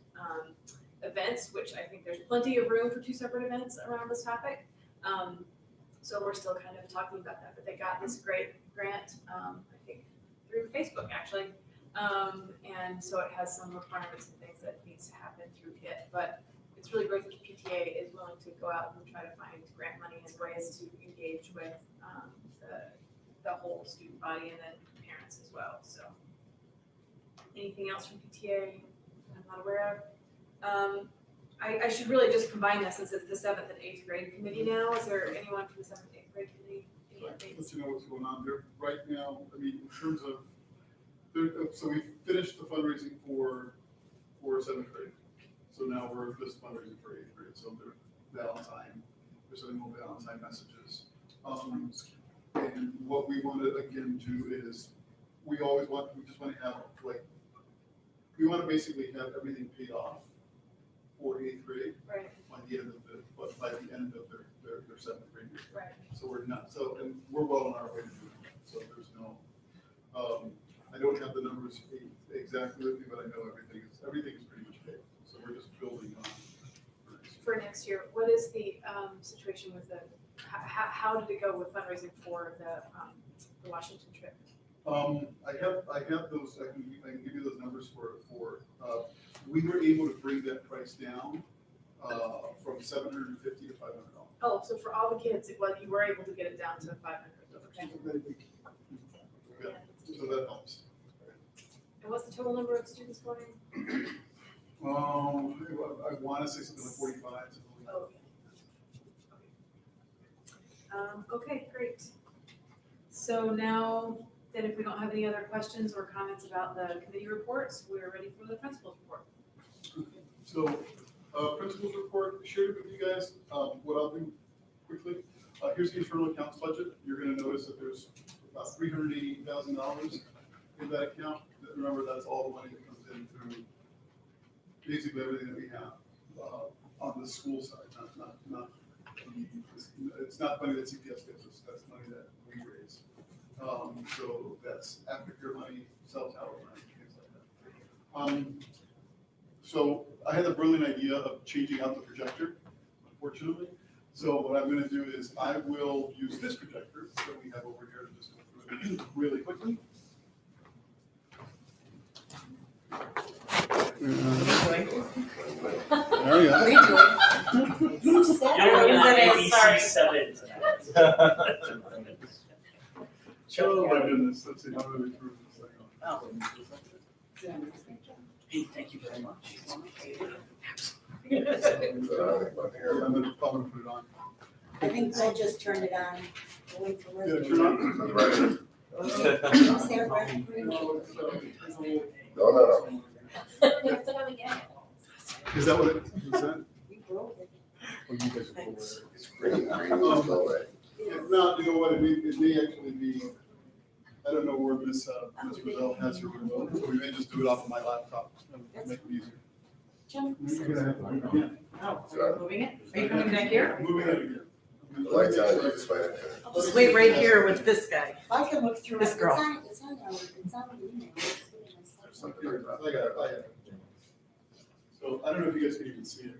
events, which I think there's plenty of room for two separate events around this topic. So we're still kind of talking about that, but they got this great grant, I think through Facebook actually. And so it has some requirements and things that needs to happen through KIT, but it's really great that the PTA is willing to go out and try to find grant money and ways to engage with the whole student body and then parents as well, so. Anything else from PTA I'm not aware of? I should really just combine this since it's the 7th and 8th grade committee now. Is there anyone from the 7th and 8th grade committee? Any updates? Let you know what's going on there right now. In terms of, so we finished the fundraising for 7th grade. So now we're just fundraising for 8th grade. So there's Valentine, we're sending more Valentine messages. And what we want to again do is, we just want to have we want to basically have everything paid off for 8th grade Right, by the end of their 7th grade year. right. So and we're well on our way to doing that. So there's no, I don't have the numbers exactly with me, but I know everything is pretty much paid. So we're just building on. For next year, what is the situation with how did it go with fundraising for the Washington trip? I have those, I can give you those numbers for, we were able to bring that price down, from $750 to $500. Oh, so for all the kids, you were able to get it down to 500, okay. Yeah, so that helps. And what's the total number of students going? I want to say something like 45. Something like Oh, yeah. Okay, great. So now, then if we don't have any other questions or comments about the committee reports, we're ready for the principal's report. So, principal's report, shared with you guys, what I'll do quickly. Here's the internal accounts budget. You're gonna notice that there's about $388,000 in that account. Remember, that's all the money that comes in through basically everything that we have, on the school side, it's not money that CPS gives us, that's money that we raise. So that's aftercare money, cell tower money, things like that. So I had a brilliant idea of changing out the projector, unfortunately. So what I'm gonna do is I will use this projector that we have over here to just go through it really quickly. There we go. You said You're looking at It is, sorry. ABC 7 tonight. Oh my goodness, let's see, how do we prove this thing? Hey, thank you very much. Yeah, I'm gonna probably put it on. I think I just turned it on. Wait for Yeah, Rick. turn on. Right. Is that right? No, it's, No. We have to go again. Is that what it, is that? You broke it. Oh, you guys are cool. It's green, was no way. If not, you know what, it may actually be, I don't know where Miss Roselle has her remote, so we may just do it off of my laptop and make it easier. Jump. You're gonna have to move it. Oh, are you moving it? Are you coming back here? Moving it again. The lights on, you just wait. Just wait right here with this guy. I can look through it. This girl. It's on the email. Something like that. I got it. So I don't know if you guys can even see it.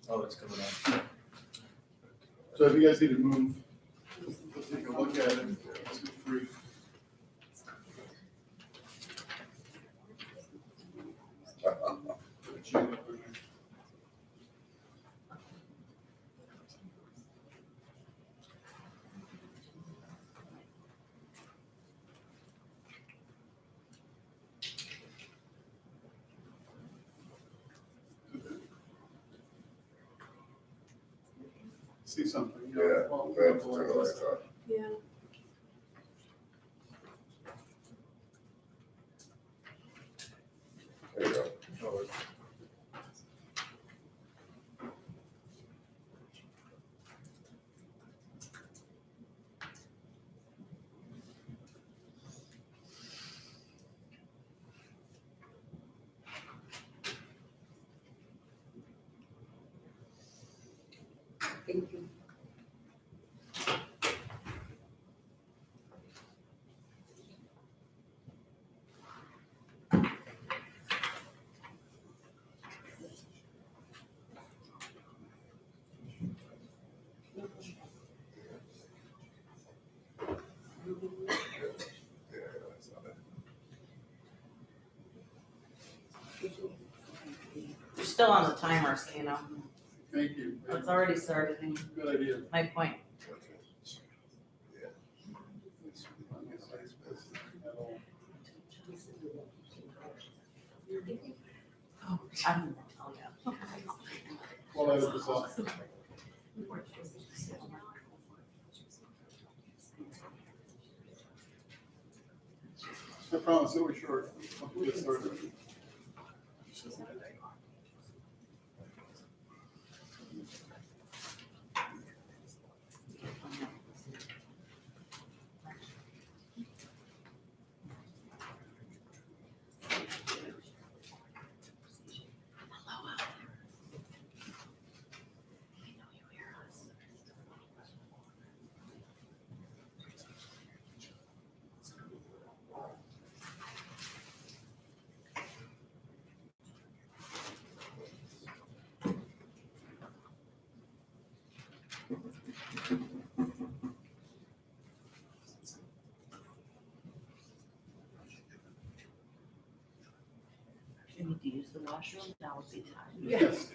Oh, it's coming on. So if you guys need to move, let's take a look at it. Let's go through. See something. you know, Yeah, well, we have to turn the lights on. Yeah. There you go. Thank you. Yeah, that's not it. You're still on the timer, so you know. Thank you. It's already started. Good idea. My point. Oh, yeah. Well, I was just off. I promise, it'll be short. We'll get started. You need to use the washroom, that would be time. Yes.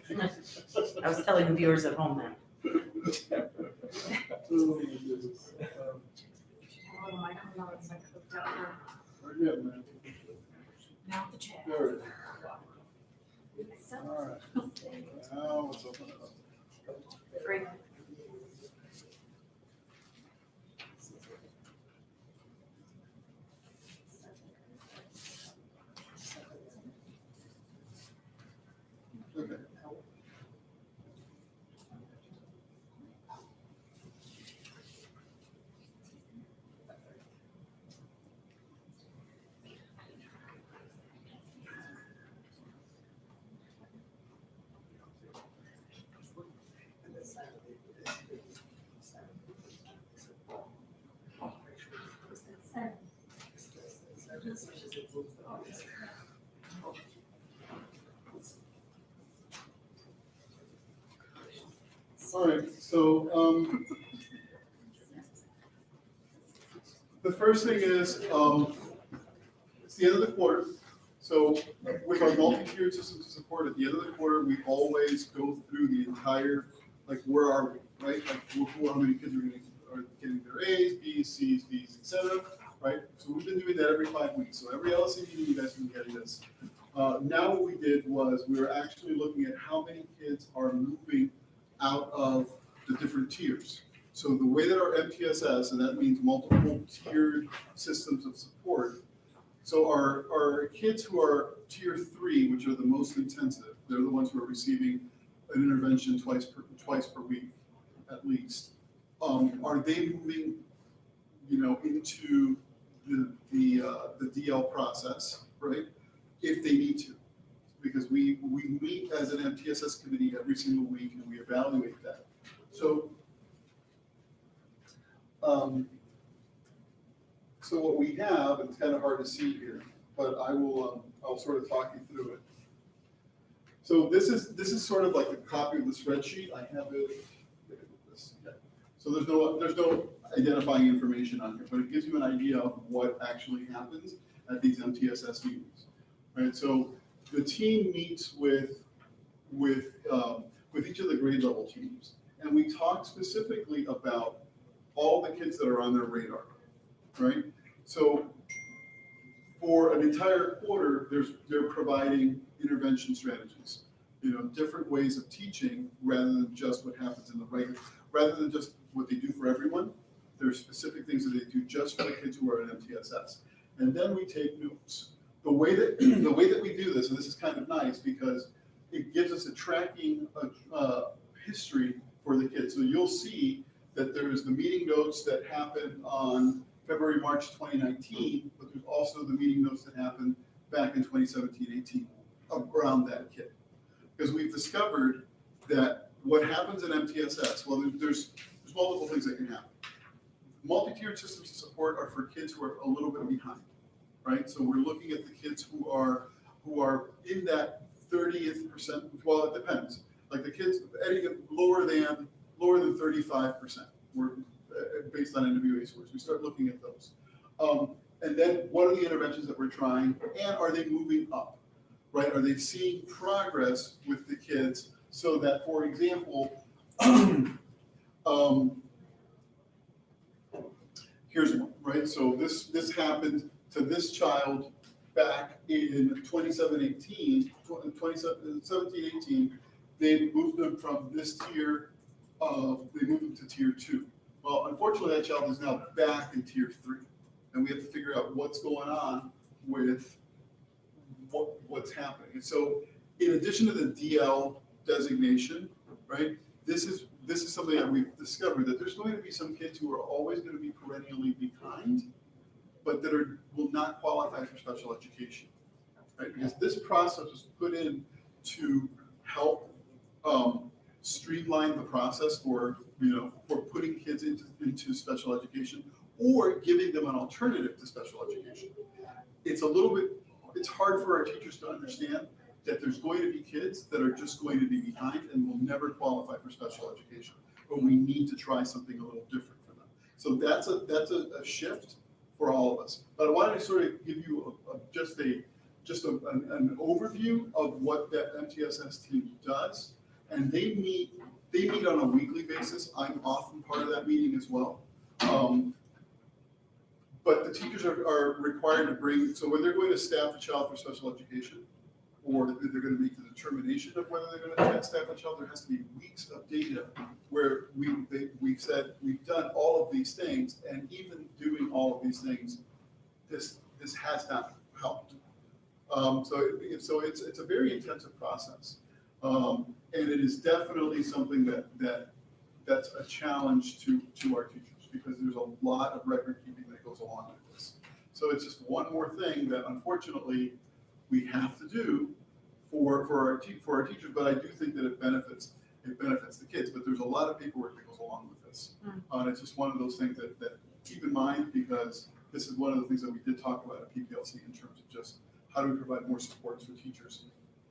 I was telling the viewers at home that. Oh, my goodness. Oh, the microphone's like hooked up now. Very good, man. Now the chat. There it is. All right. Now, let's open it up. Great. Okay. All right, so, the first thing is, it's the end of the quarter. So with our multi-tiered systems of support, at the end of the quarter, we always go through the entire, like, where are we, right? Like, how many kids are getting their A's, B's, C's, D's, et cetera, right? So we've been doing that every 5 weeks. So every LSC meeting, you guys have been getting this. Now what we did was we were actually looking at how many kids are moving out of the different tiers. So the way that our MTSS, and that means multiple tiered systems of support. So our kids who are tier 3, which are the most intensive, they're the ones who are receiving an intervention twice per week at least. Are they moving, into the DL process, right? If they need to, because we meet as an MTSS committee every single week and we evaluate that. So, so what we have, and it's kind of hard to see here, but I'll sort of talk you through it. So this is sort of like a copy of the spreadsheet. I have it. So there's no identifying information on here, but it gives you an idea of what actually happens at these MTSS meetings, right? So the team meets with each of the grade level teams, and we talk specifically about all the kids that are on their radar, right? So for an entire quarter, they're providing intervention strategies, different ways of teaching rather than just what happens in the regular, rather than just what they do for everyone. There are specific things that they do just for the kids who are in MTSS. And then we take notes. The way that we do this, and this is kind of nice because it gives us a tracking history for the kids. So you'll see that there's the meeting notes that happened on February, March 2019, but there's also the meeting notes that happened back in 2017-18 around that kid. Because we've discovered that what happens in MTSS, well, there's multiple things that can happen. Multi-tiered systems of support are for kids who are a little bit behind, right? So we're looking at the kids who are in that 30th percent. Well, it depends. Like the kids lower than 35%. We're based on NWA scores. We start looking at those. And then what are the interventions that we're trying, and are they moving up, right? Are they seeing progress with the kids so that, for example, here's one, right? So this happened to this child back in 2017-18. They moved them from this tier, they moved them to tier 2. Well, unfortunately, that child is now back in tier 3. And we have to figure out what's going on with what's happening. And so in addition to the DL designation, right, this is something that we've discovered, that there's going to be some kids who are always going to be perennially behind, but that will not qualify for special education, right? Because this process was put in to help streamline the process for putting kids into special education or giving them an alternative to special education. It's hard for our teachers to understand that there's going to be kids that are just going to be behind and will never qualify for special education, but we need to try something a little different for them. So that's a shift for all of us. But I wanted to sort of give you just an overview of what that MTSS team does, and they meet on a weekly basis. I'm often part of that meeting as well. But the teachers are required to bring, so when they're going to staff a child for special education, or they're going to make the determination of whether they're going to staff a child, there has to be weeks of data where we've said we've done all of these things, and even doing all of these things, this has not helped. So it's a very intensive process, and it is definitely something that's a challenge to our teachers, because there's a lot of record keeping that goes along with this. So it's just one more thing that unfortunately we have to do for our teachers, but I do think that it benefits the kids. But there's a lot of paperwork that goes along with this, and it's just one of those things that keep in mind, because this is one of the things that we did talk about at PPLC in terms of just how do we provide more supports for teachers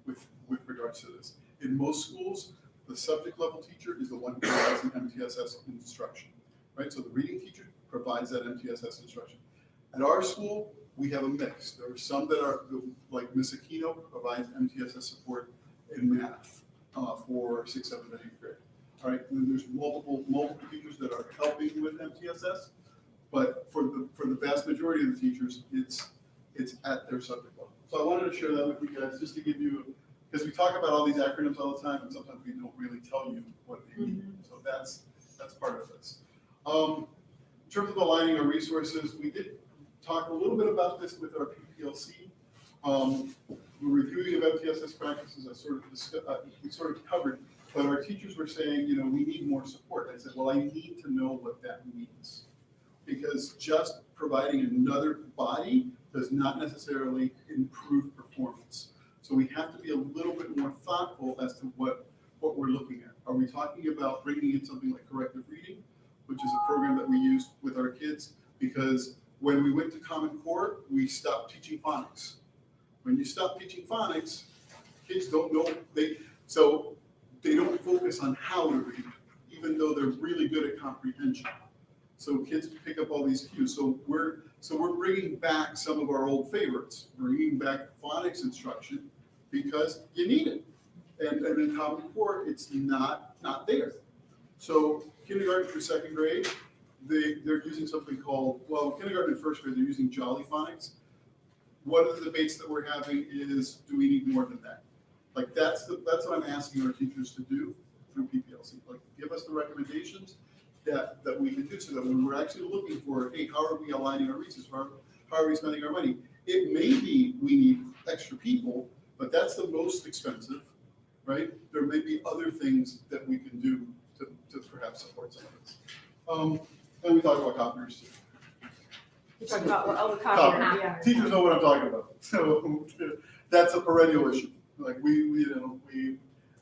with regards to this. In most schools, The subject level teacher is the one who provides the MTSS instruction, right? So the reading teacher provides that MTSS instruction. At our school, we have a mix. There are some that are, like Ms. Aquino provides MTSS support in math for 6th, 7th, and 8th grade. All right, and then there's multiple teachers that are helping with MTSS, but for the vast majority of the teachers, it's at their subject level. So I wanted to share that with you guys, just to give you, because we talk about all these acronyms all the time, and sometimes we don't really tell you what they mean. So that's part of this. In terms of aligning our resources, we did talk a little bit about this with our PPLC. The reviewing of MTSS practices, we sort of covered, but our teachers were saying, we need more support. I said, well, I need to know what that means. Because just providing another body does not necessarily improve performance. So we have to be a little bit more thoughtful as to what we're looking at. Are we talking about bringing in something like corrective reading, which is a program that we use with our kids? Because when we went to Common Core, we stopped teaching phonics. When you stop teaching phonics, kids don't know, so they don't focus on how to read, even though they're really good at comprehension. So kids pick up all these cues. So we're bringing back some of our old favorites, bringing back phonics instruction because you need it. And in Common Core, it's not there. So kindergarten through 2nd grade, they're using something called, kindergarten and 1st grade, they're using Jolly Phonics. One of the debates that we're having is, do we need more than that? Like that's what I'm asking our teachers to do through PPLC. Like give us the recommendations that we can do so that when we're actually looking for, hey, how are we aligning our resources? How are we spending our money? It may be we need extra people, but that's the most expensive, right? There may be other things that we can do to perhaps support some of this. And we talked about copiers too. We talked about all the copy. Yeah. Teachers know what I'm talking about. So that's a perennial issue. Like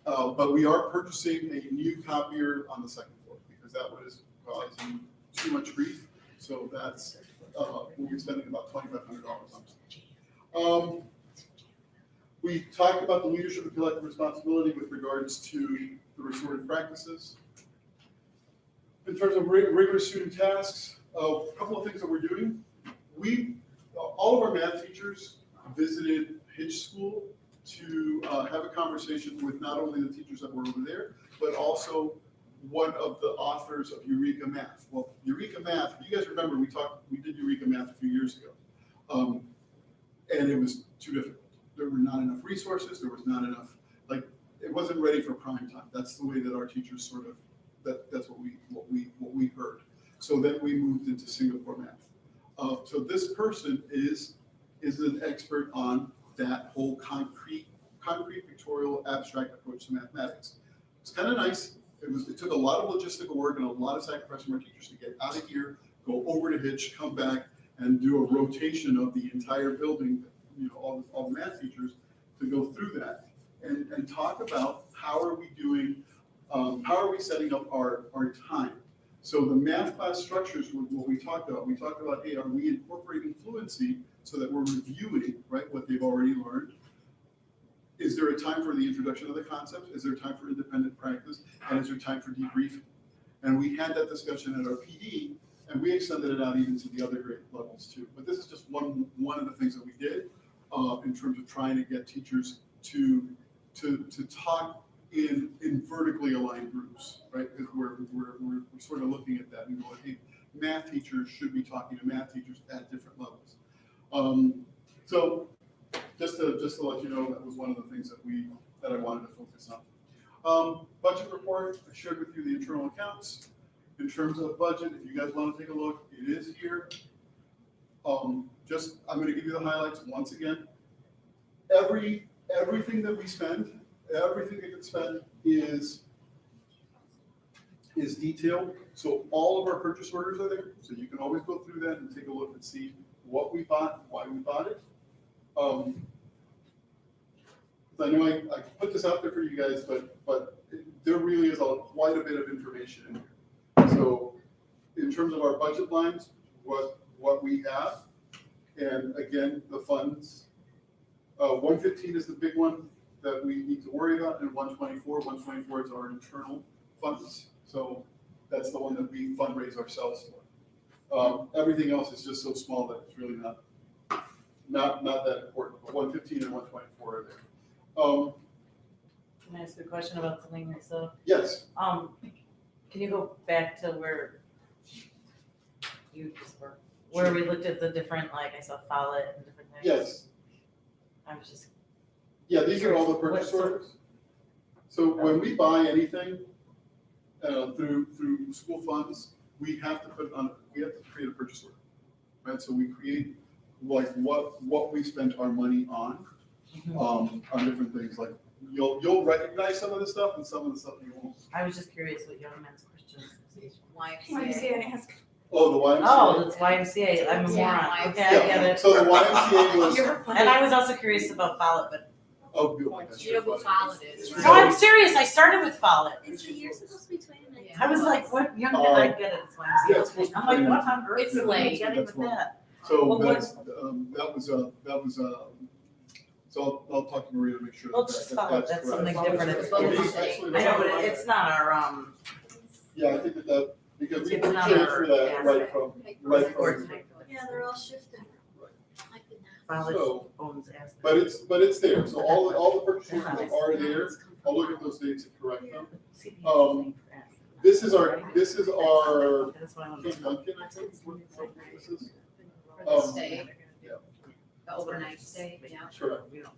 but we are purchasing a new copier on the 2nd floor because that was causing too much grief. So that's, we'll be spending about $2,500 on it. We talked about the leadership and collective responsibility with regards to the restorative practices. In terms of rigorous student tasks, a couple of things that we're doing. All of our math teachers visited Hitch School to have a conversation with not only the teachers that were over there, but also one of the authors of Eureka Math. Well, Eureka Math, if you guys remember, we did Eureka Math a few years ago. And it was too difficult. There were not enough resources, there was not enough, it wasn't ready for prime time. That's the way that our teachers sort of, that's what we heard. So then we moved into Singapore Math. So this person is an expert on that whole concrete pictorial abstract approach to mathematics. It's kind of nice. It took a lot of logistical work and a lot of sacrifice from our teachers to get out of here, go over to Hitch, come back, and do a rotation of the entire building, all the math teachers, to go through that and talk about how are we doing, how are we setting up our time. So the math class structures were what we talked about. We talked about, hey, are we incorporating fluency so that we're reviewing, right, what they've already learned? Is there a time for the introduction of the concepts? Is there time for independent practice? And is there time for debriefing? And we had that discussion at our PD, and we extended it out even to the other grade levels too. But this is just one of the things that we did in terms of trying to get teachers to talk in vertically aligned groups, right? Because we're sort of looking at that and going, hey, math teachers should be talking to math teachers at different levels. So just to let you know, that was one of the things that I wanted to focus on. Budget report, I shared with you the internal accounts. In terms of budget, if you guys want to take a look, it is here. I'm going to give you the highlights once again. Everything that we spend, everything that gets spent is detailed. So all of our purchase orders are there. So you can always go through that and take a look and see what we bought, why we bought it. I know I put this out there for you guys, but there really is quite a bit of information in here. So in terms of our budget lines, what we have, and again, the funds, 115 is the big one. that we need to worry about, and 124 is our internal funds. So that's the one that we fundraise ourselves for. Everything else is just so small that it's really not that important, but 115 and 124 are there. Can I ask a question about something here? So, Yes, can you go back to where you just were, where we looked at the different, like I saw Follett and different things? yes, I was just, yeah, these are all the purchase What- orders. So when we buy anything, through school funds, we have to create a purchase order, right? So we create like what we spent our money on different things, like you'll recognize some of the stuff and some of the stuff you won't. I was just curious what Young Men's Christian Association. YMCA. Oh, the YMCA. Oh, that's YMCA, I'm a Yeah, moron, okay, I get it. So the YMCA was, And I was also curious about Follett, but, oh, good. You know who Follett is, no, I'm serious, I started with Follett. Is the year supposed to be 2019? I was like, what, Young Men, I get it, it's Yeah, it's YMCA. supposed to I'm like, be what on earth It's are we late. getting with that? So Well, that's, so I'll talk to Maria to make sure. Well, that just that- Follett, that's that's something correct. different, it's, Actually, I know, but no, it's not our, Yeah, I think that, because we It's not transfer our- that right from. Yeah, they're all shifted. Follett So, owns Aspen. but it's there, so all the purchase orders are there, I'll look at those dates and correct them. This is our, That's what I wanted to know. Duncan, I think, is what this is. For the Um, stay, yeah. the overnight stay, yeah. Sure. We don't-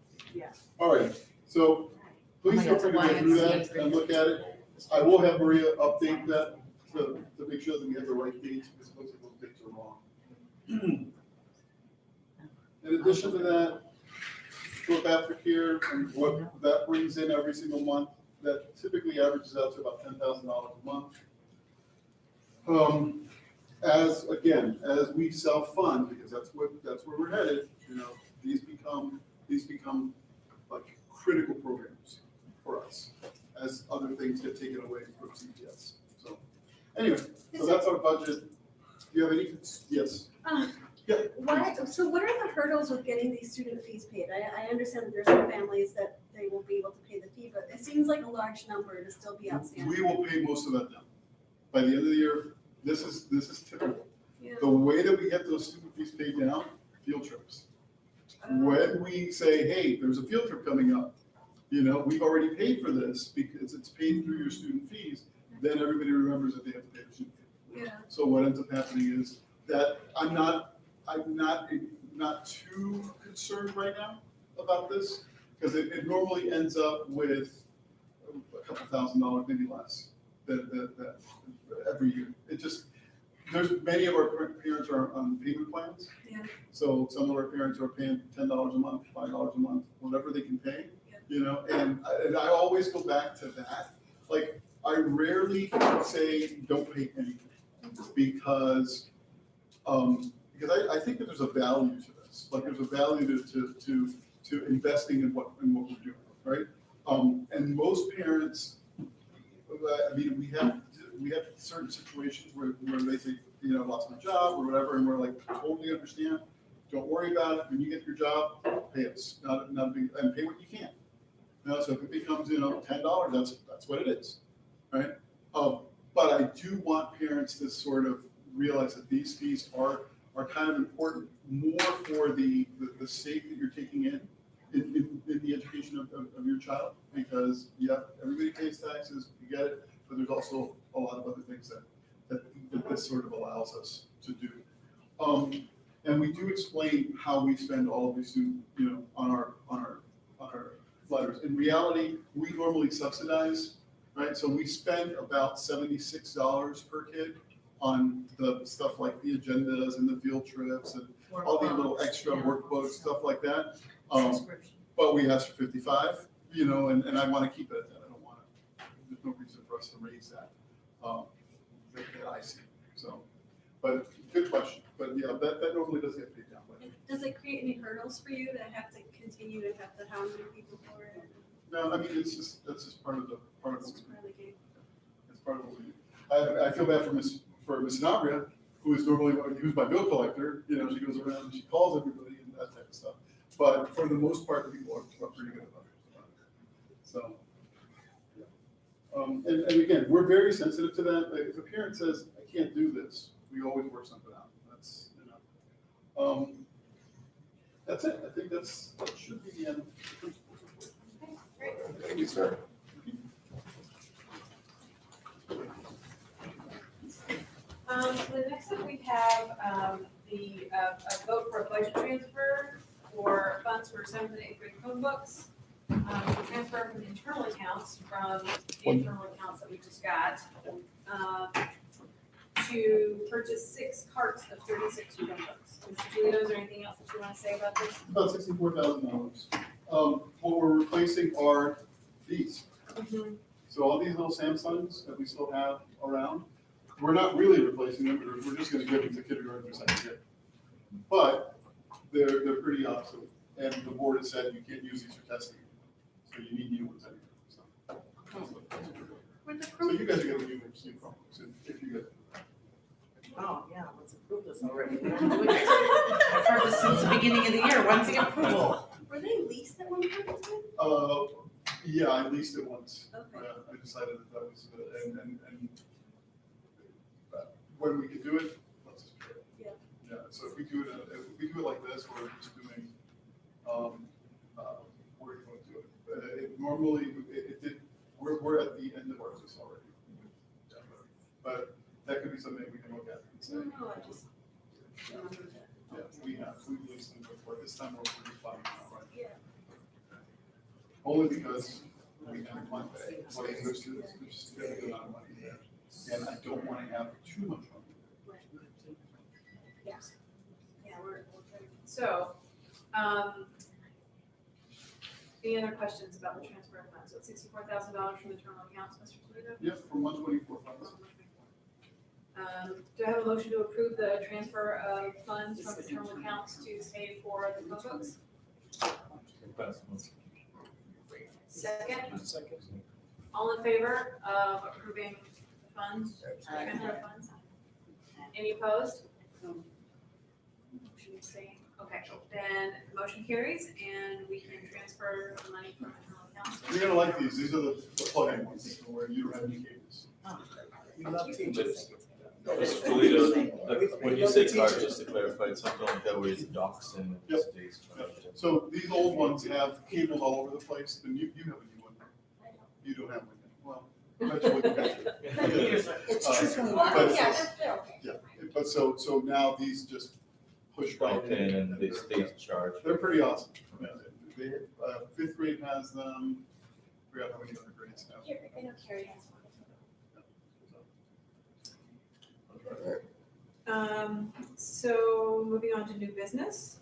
All right, so please feel free to go through that and look at it. I will have Maria update that to make sure that we have the right dates, because it looks like those dates are wrong. In addition to that, Thorp Aftercare, and what that brings in every single month, that typically averages out to about $10,000 a month. As we self-fund, because that's where we're headed, these become like critical programs for us, as other things get taken away from CPS. So, anyway, so that's our budget. Do you have any, yes? Yeah. What are the hurdles with getting these student fees paid? I understand that there's some families that they won't be able to pay the fee, but it seems like a large number to still be outstanding. We will pay most of that down. By the end of the year, this is typical. Yeah. The way that we get those student fees paid down, field trips. When we say, hey, there's a field trip coming up, we've already paid for this because it's paid through your student fees, then everybody remembers that they have to pay the student fee. Yeah. So what ends up happening is that I'm not too concerned right now about this, because it normally ends up with a couple $1,000s, maybe less, that every year. There's many of our parents are on payment plans. Yeah. So some of our parents are paying $10 a month, $5 a month, whatever they can pay, and I always go back to that. Like, I rarely say don't pay anything, because I think that there's a value to this. Like, there's a value to investing in what we're doing, right? And most parents, we have certain situations where they say, I lost my job or whatever, and we're like, totally understand. Don't worry about it. When you get your job, pay us, not big, and pay what you can. So if it becomes, $10, that's what it is, right? But I do want parents to sort of realize that these fees are kind of important more for the state that you're taking in the education of your child, because everybody pays taxes, you get it, but there's also a lot of other things that this sort of allows us to do. And we do explain how we spend all of these, on our letters. In reality, we normally subsidize, right? So we spend about $76 per kid on the stuff like the agendas and the field trips and all the little extra workbooks, stuff like that. But we asked for 55, and I want to keep it at that. I don't want to. There's no reason for us to raise that. That I see. So, but good question. But yeah, that normally does get paid down. Does it create any hurdles for you to have to continue to have to hound people for it? No, I mean, that's just part of the It's just part of the game. It's part of what we do. I feel bad for Miss Nabria, who's my bill collector. She goes around and she calls everybody and that type of stuff. But for the most part, the people are pretty good about it. So. Yeah. And again, we're very sensitive to that. Like, if a parent says, I can't do this, we always work something out. That's, that's it. I think that should be the end. Thank you, sir. The next up, we have, a vote for a budget transfer for funds for 7th and 8th grade Chromebooks. Transfer from the internal accounts, from the internal accounts that we just got, to purchase 6 carts of 36 Chromebooks. Mr. Julio, is there anything else that you want to say about this? About $64,000. What we're replacing are these. So all these little Samsungs that we still have around, we're not really replacing them, we're just gonna give them to kindergarten or second grade. But they're pretty obsolete, and the board has said you can't use these for testing, so you need new ones anyway, so. So you guys are gonna new Chromebooks if you get it. Oh, yeah, let's approve this already. I've heard this since the beginning of the year. When's the approval? Were they leased at one point in time? Yeah, I leased it once. Okay. I decided that was, and when we can do it, let's just do it. Yeah. Yeah, so if we do it like this, we're just doing, we're going to do it. Normally, we're at the end of our list already. Yeah, but that could be something we can look at and say, No, I just remembered that. yeah, we've leased them before, this time we're finding out, right? Yeah. Only because we have one day, well, there's a good amount of money there, and I don't want to have too much money. Yes. Yeah, we're good. So, any other questions about the transfer of funds? So it's $64,000 from internal accounts, Mr. Toledo? Yep, from 124 funds. Do I have a motion to approve the transfer of funds from internal accounts to pay for the Chromebooks? Second? Second. All in favor of approving funds, transfer of funds? Any opposed? Motion abstained. Okay, then the motion carries and we can transfer the money from internal accounts. You're gonna like these, these are the plug-in ones, where you don't have any cables. You love teachers. Mr. Toledo, when you say card, just to clarify, it's something like that where it's docks and Yep. stays. So these old ones have cables all over the place, and you have a new one. You don't have one, well, eventually you have to. It's true. But- they're okay. Yeah, but so now these just push right Built in and they stay charged. They're pretty awesome. They, 5th grade has them, I forgot how many other grades have. Here, I know Carrie has one. So moving on to new business.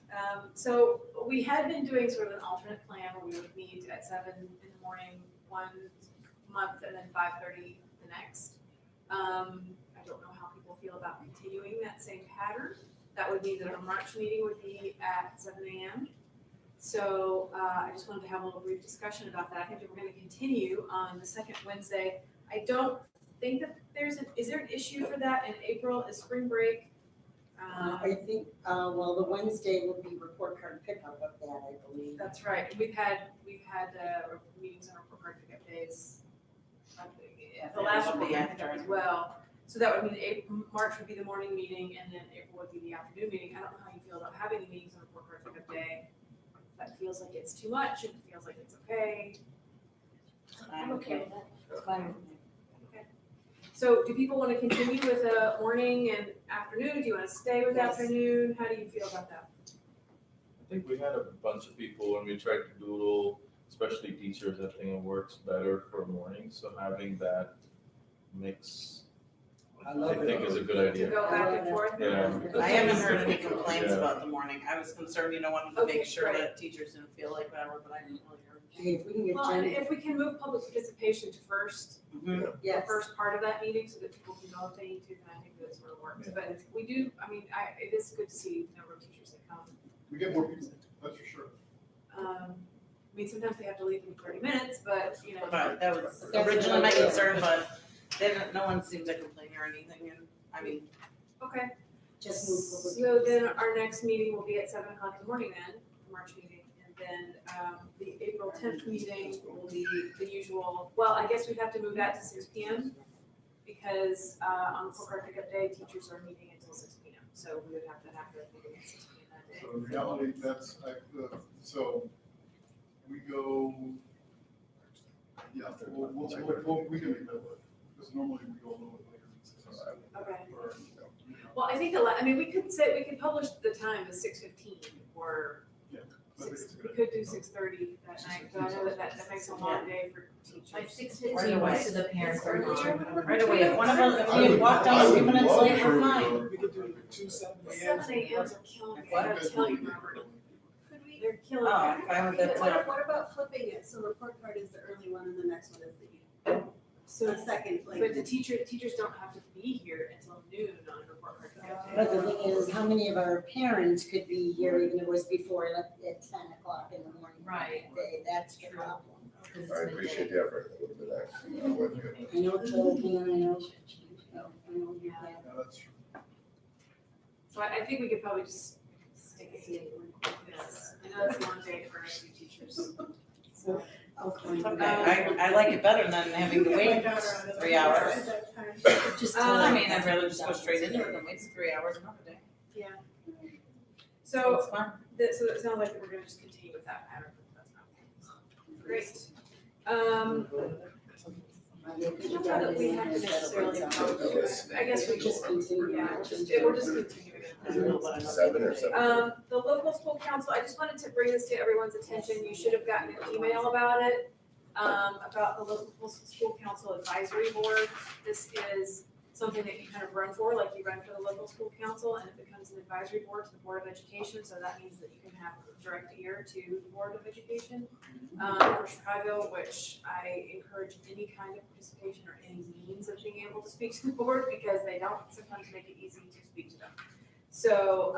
So we had been doing sort of an alternate plan where we would meet at 7 in the morning one month and then 5:30 the next. I don't know how people feel about continuing that same pattern. That would mean that our March meeting would be at 7 a.m. So I just wanted to have a little brief discussion about that. I think that we're going to continue on the second Wednesday. I don't think that is there an issue for that in April? Is spring break? I think, well, the Wednesday will be report card pickup of that, I believe. That's right. We've had meetings on report card pickup days. The last report card pickup as well. So that would mean March would be the morning meeting and then April would be the afternoon meeting. I don't know how you feel about having the meetings on report card pickup day. That feels like it's too much. It feels like it's okay. I'm okay with that. It's fine. So do people want to continue with a morning and afternoon? Do you want to stay with Yes. afternoon? How do you feel about that? I think we had a bunch of people when we tried to doodle, especially teachers, I think it works better for morning, so having that mix, I I love think it. is a good To idea. go back and forth? Yeah. I haven't heard any complaints Yeah. about the morning. I was concerned, wanted to Okay, make sure great. that teachers didn't feel like whatever, but I didn't really hear. Hey, if we can get Well, and Jen, if we can move public participation to first, the yes. first part of that meeting so that people can know if they need to, then I think that sort of works. Yeah. But we do, it is good to see the number of teachers that come. We get more people, that's for sure. Sometimes they have to leave in 30 minutes, but, But that was That's originally my what I- concern, but no one seemed to complain or anything, and okay. Just move forward. So then our next meeting will be at 7 o'clock in the morning then, the March meeting, and then, the April 10th meeting will be the usual, well, I guess we'd have to move that to 6 PM. Because, on Corporate Pickup Day, teachers are meeting until 6 PM, so we would have to have the meeting at 6 PM that day. So in reality, so we go, yeah, we can make that work, because normally we go a little bit later than 6. Okay. Or, Well, I think we could publish the time as 6:15 or I think it's a we good could do 6:30 that night, but I know that makes a long day for teachers. Like 6:15, Right away. most of the parents are gone. Right away, if one of us, if I we would- walked I out a few would minutes love late, for we're it to fine. go- We could do 2 7 7 a.m.s are killing me, I Five gotta days tell a you, week. Robert, Could we, they're killing Oh, me. fine with that too. what about flipping it, so report card is the early one and the next one is the So, second, like. but the teachers don't have to be here until noon on report card pickup day. But the thing is, how many of our parents could be here even if it was before at 10 o'clock in the morning? Right. That's the problem. Because I it's appreciate midday. the effort, that would have been excellent. I'm with you. I know Joe can, I know you can. Yeah, that's true. So I think we could probably just stick it to this. I know it's a long day for us teachers. So, Okay. Okay, I like it better than having to wait 3 hours. Just I mean, I'd rather just go straight into it than waste 3 hours another day. so it's fun. So it sounds like we're gonna just continue with that pattern. That's not great. I don't know that we have to necessarily, I guess we just, yeah, we're just continuing it. 7 or 7? The local school council, I just wanted to bring this to everyone's attention, you should have gotten an email about it, about the local school council advisory board. This is something that you kind of run for, like you run for the local school council, and it becomes an advisory board to the Board of Education, so that means that you can have a direct ear to the Board of Education. For Chicago, which I encourage any kind of participation or any means of being able to speak to the board, because they don't sometimes make it easy to speak to them. So,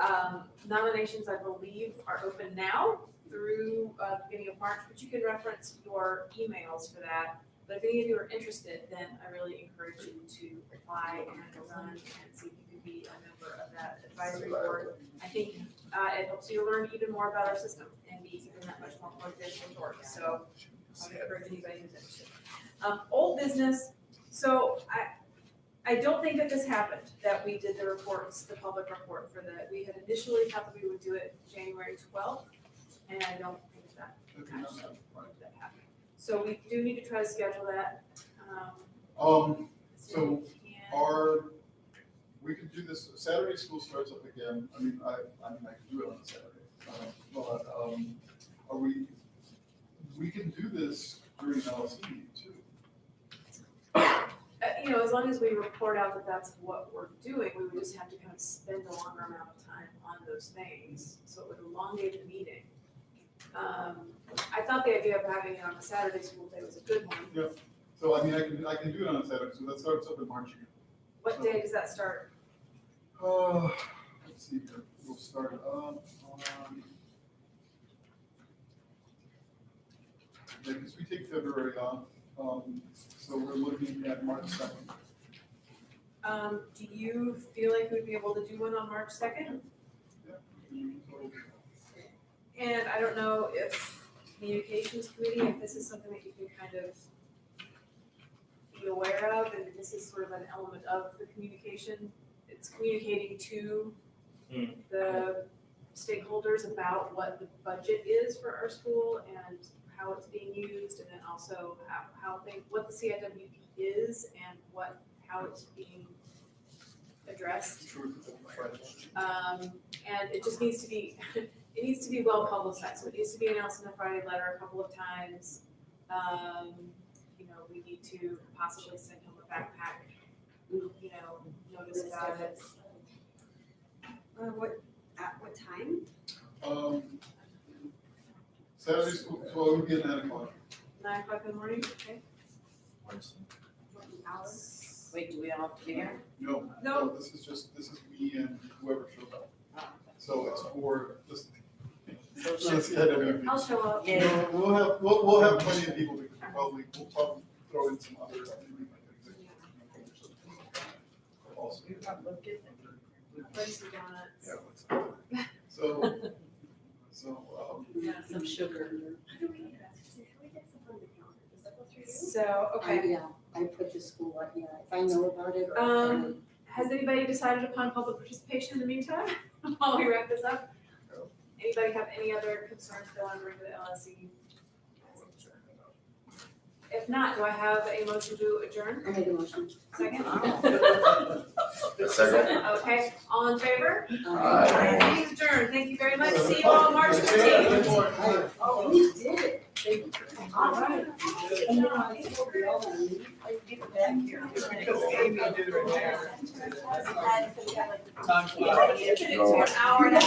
nominations, I believe, are open now through, beginning of March, but you can reference your emails for that. But if any of you are interested, then I really encourage you to apply and run and see if you can be a member of that advisory board. I think it helps you learn even more about our system and be even that much more motivated to work. So I would encourage anybody who's interested. Old business, so I don't think that this happened, that we did the reports, the public report for we had initially thought that we would do it January 12th, and I don't think that actually happened. So we do need to try to schedule that. So we could do this, Saturday school starts up again, I mean, I can do it on a Saturday. But, we can do this during LSC meeting too. As long as we report out that that's what we're doing, we would just have to kind of spend a longer amount of time on those things, so it would elongate the meeting. I thought the idea of having it on a Saturday school day was a good one. Yeah. So I mean, I can do it on a Saturday, so that starts up in March again. What day does that start? Let's see here, we'll start it up on. Yeah, because we take February off, so we're looking at March 2nd. Do you feel like we'd be able to do one on March 2nd? And I don't know if communications committee, if this is something that you can kind of be aware of, and this is sort of an element of the communication. It's communicating to the stakeholders about what the budget is for our school and how it's being used, and then also what the CIWP is and how it's being addressed. And it just needs to be, it needs to be well publicized, so it needs to be announced in a Friday letter a couple of times. We need to possibly send him a backpack, notice about it. At what time? Saturday school, so it would be at 9 o'clock. 9 o'clock in the morning, okay? Hours? Wait, do we all have to be here? No. This is me and whoever shows up. So it's for this. I'll show up. Yeah. We'll have plenty of people, because we'll probably throw in some other. Also. Place the donuts. Yeah, what's up? So, Yeah. So some sugar. So, okay. Yeah, I put the school, yeah, if I know about it. Has anybody decided upon public participation in the meantime, while we wrap this up? No. Anybody have any other concerns they want to bring to the LSC? If not, do I have a motion to adjourn? I made a motion. Second? Second? Okay, all in favor? Aye. Meeting adjourned, thank you very much, see you all March 15th. Oh, we did it. All right. And then I told you all that we- Amy did it right there. An hour and a half.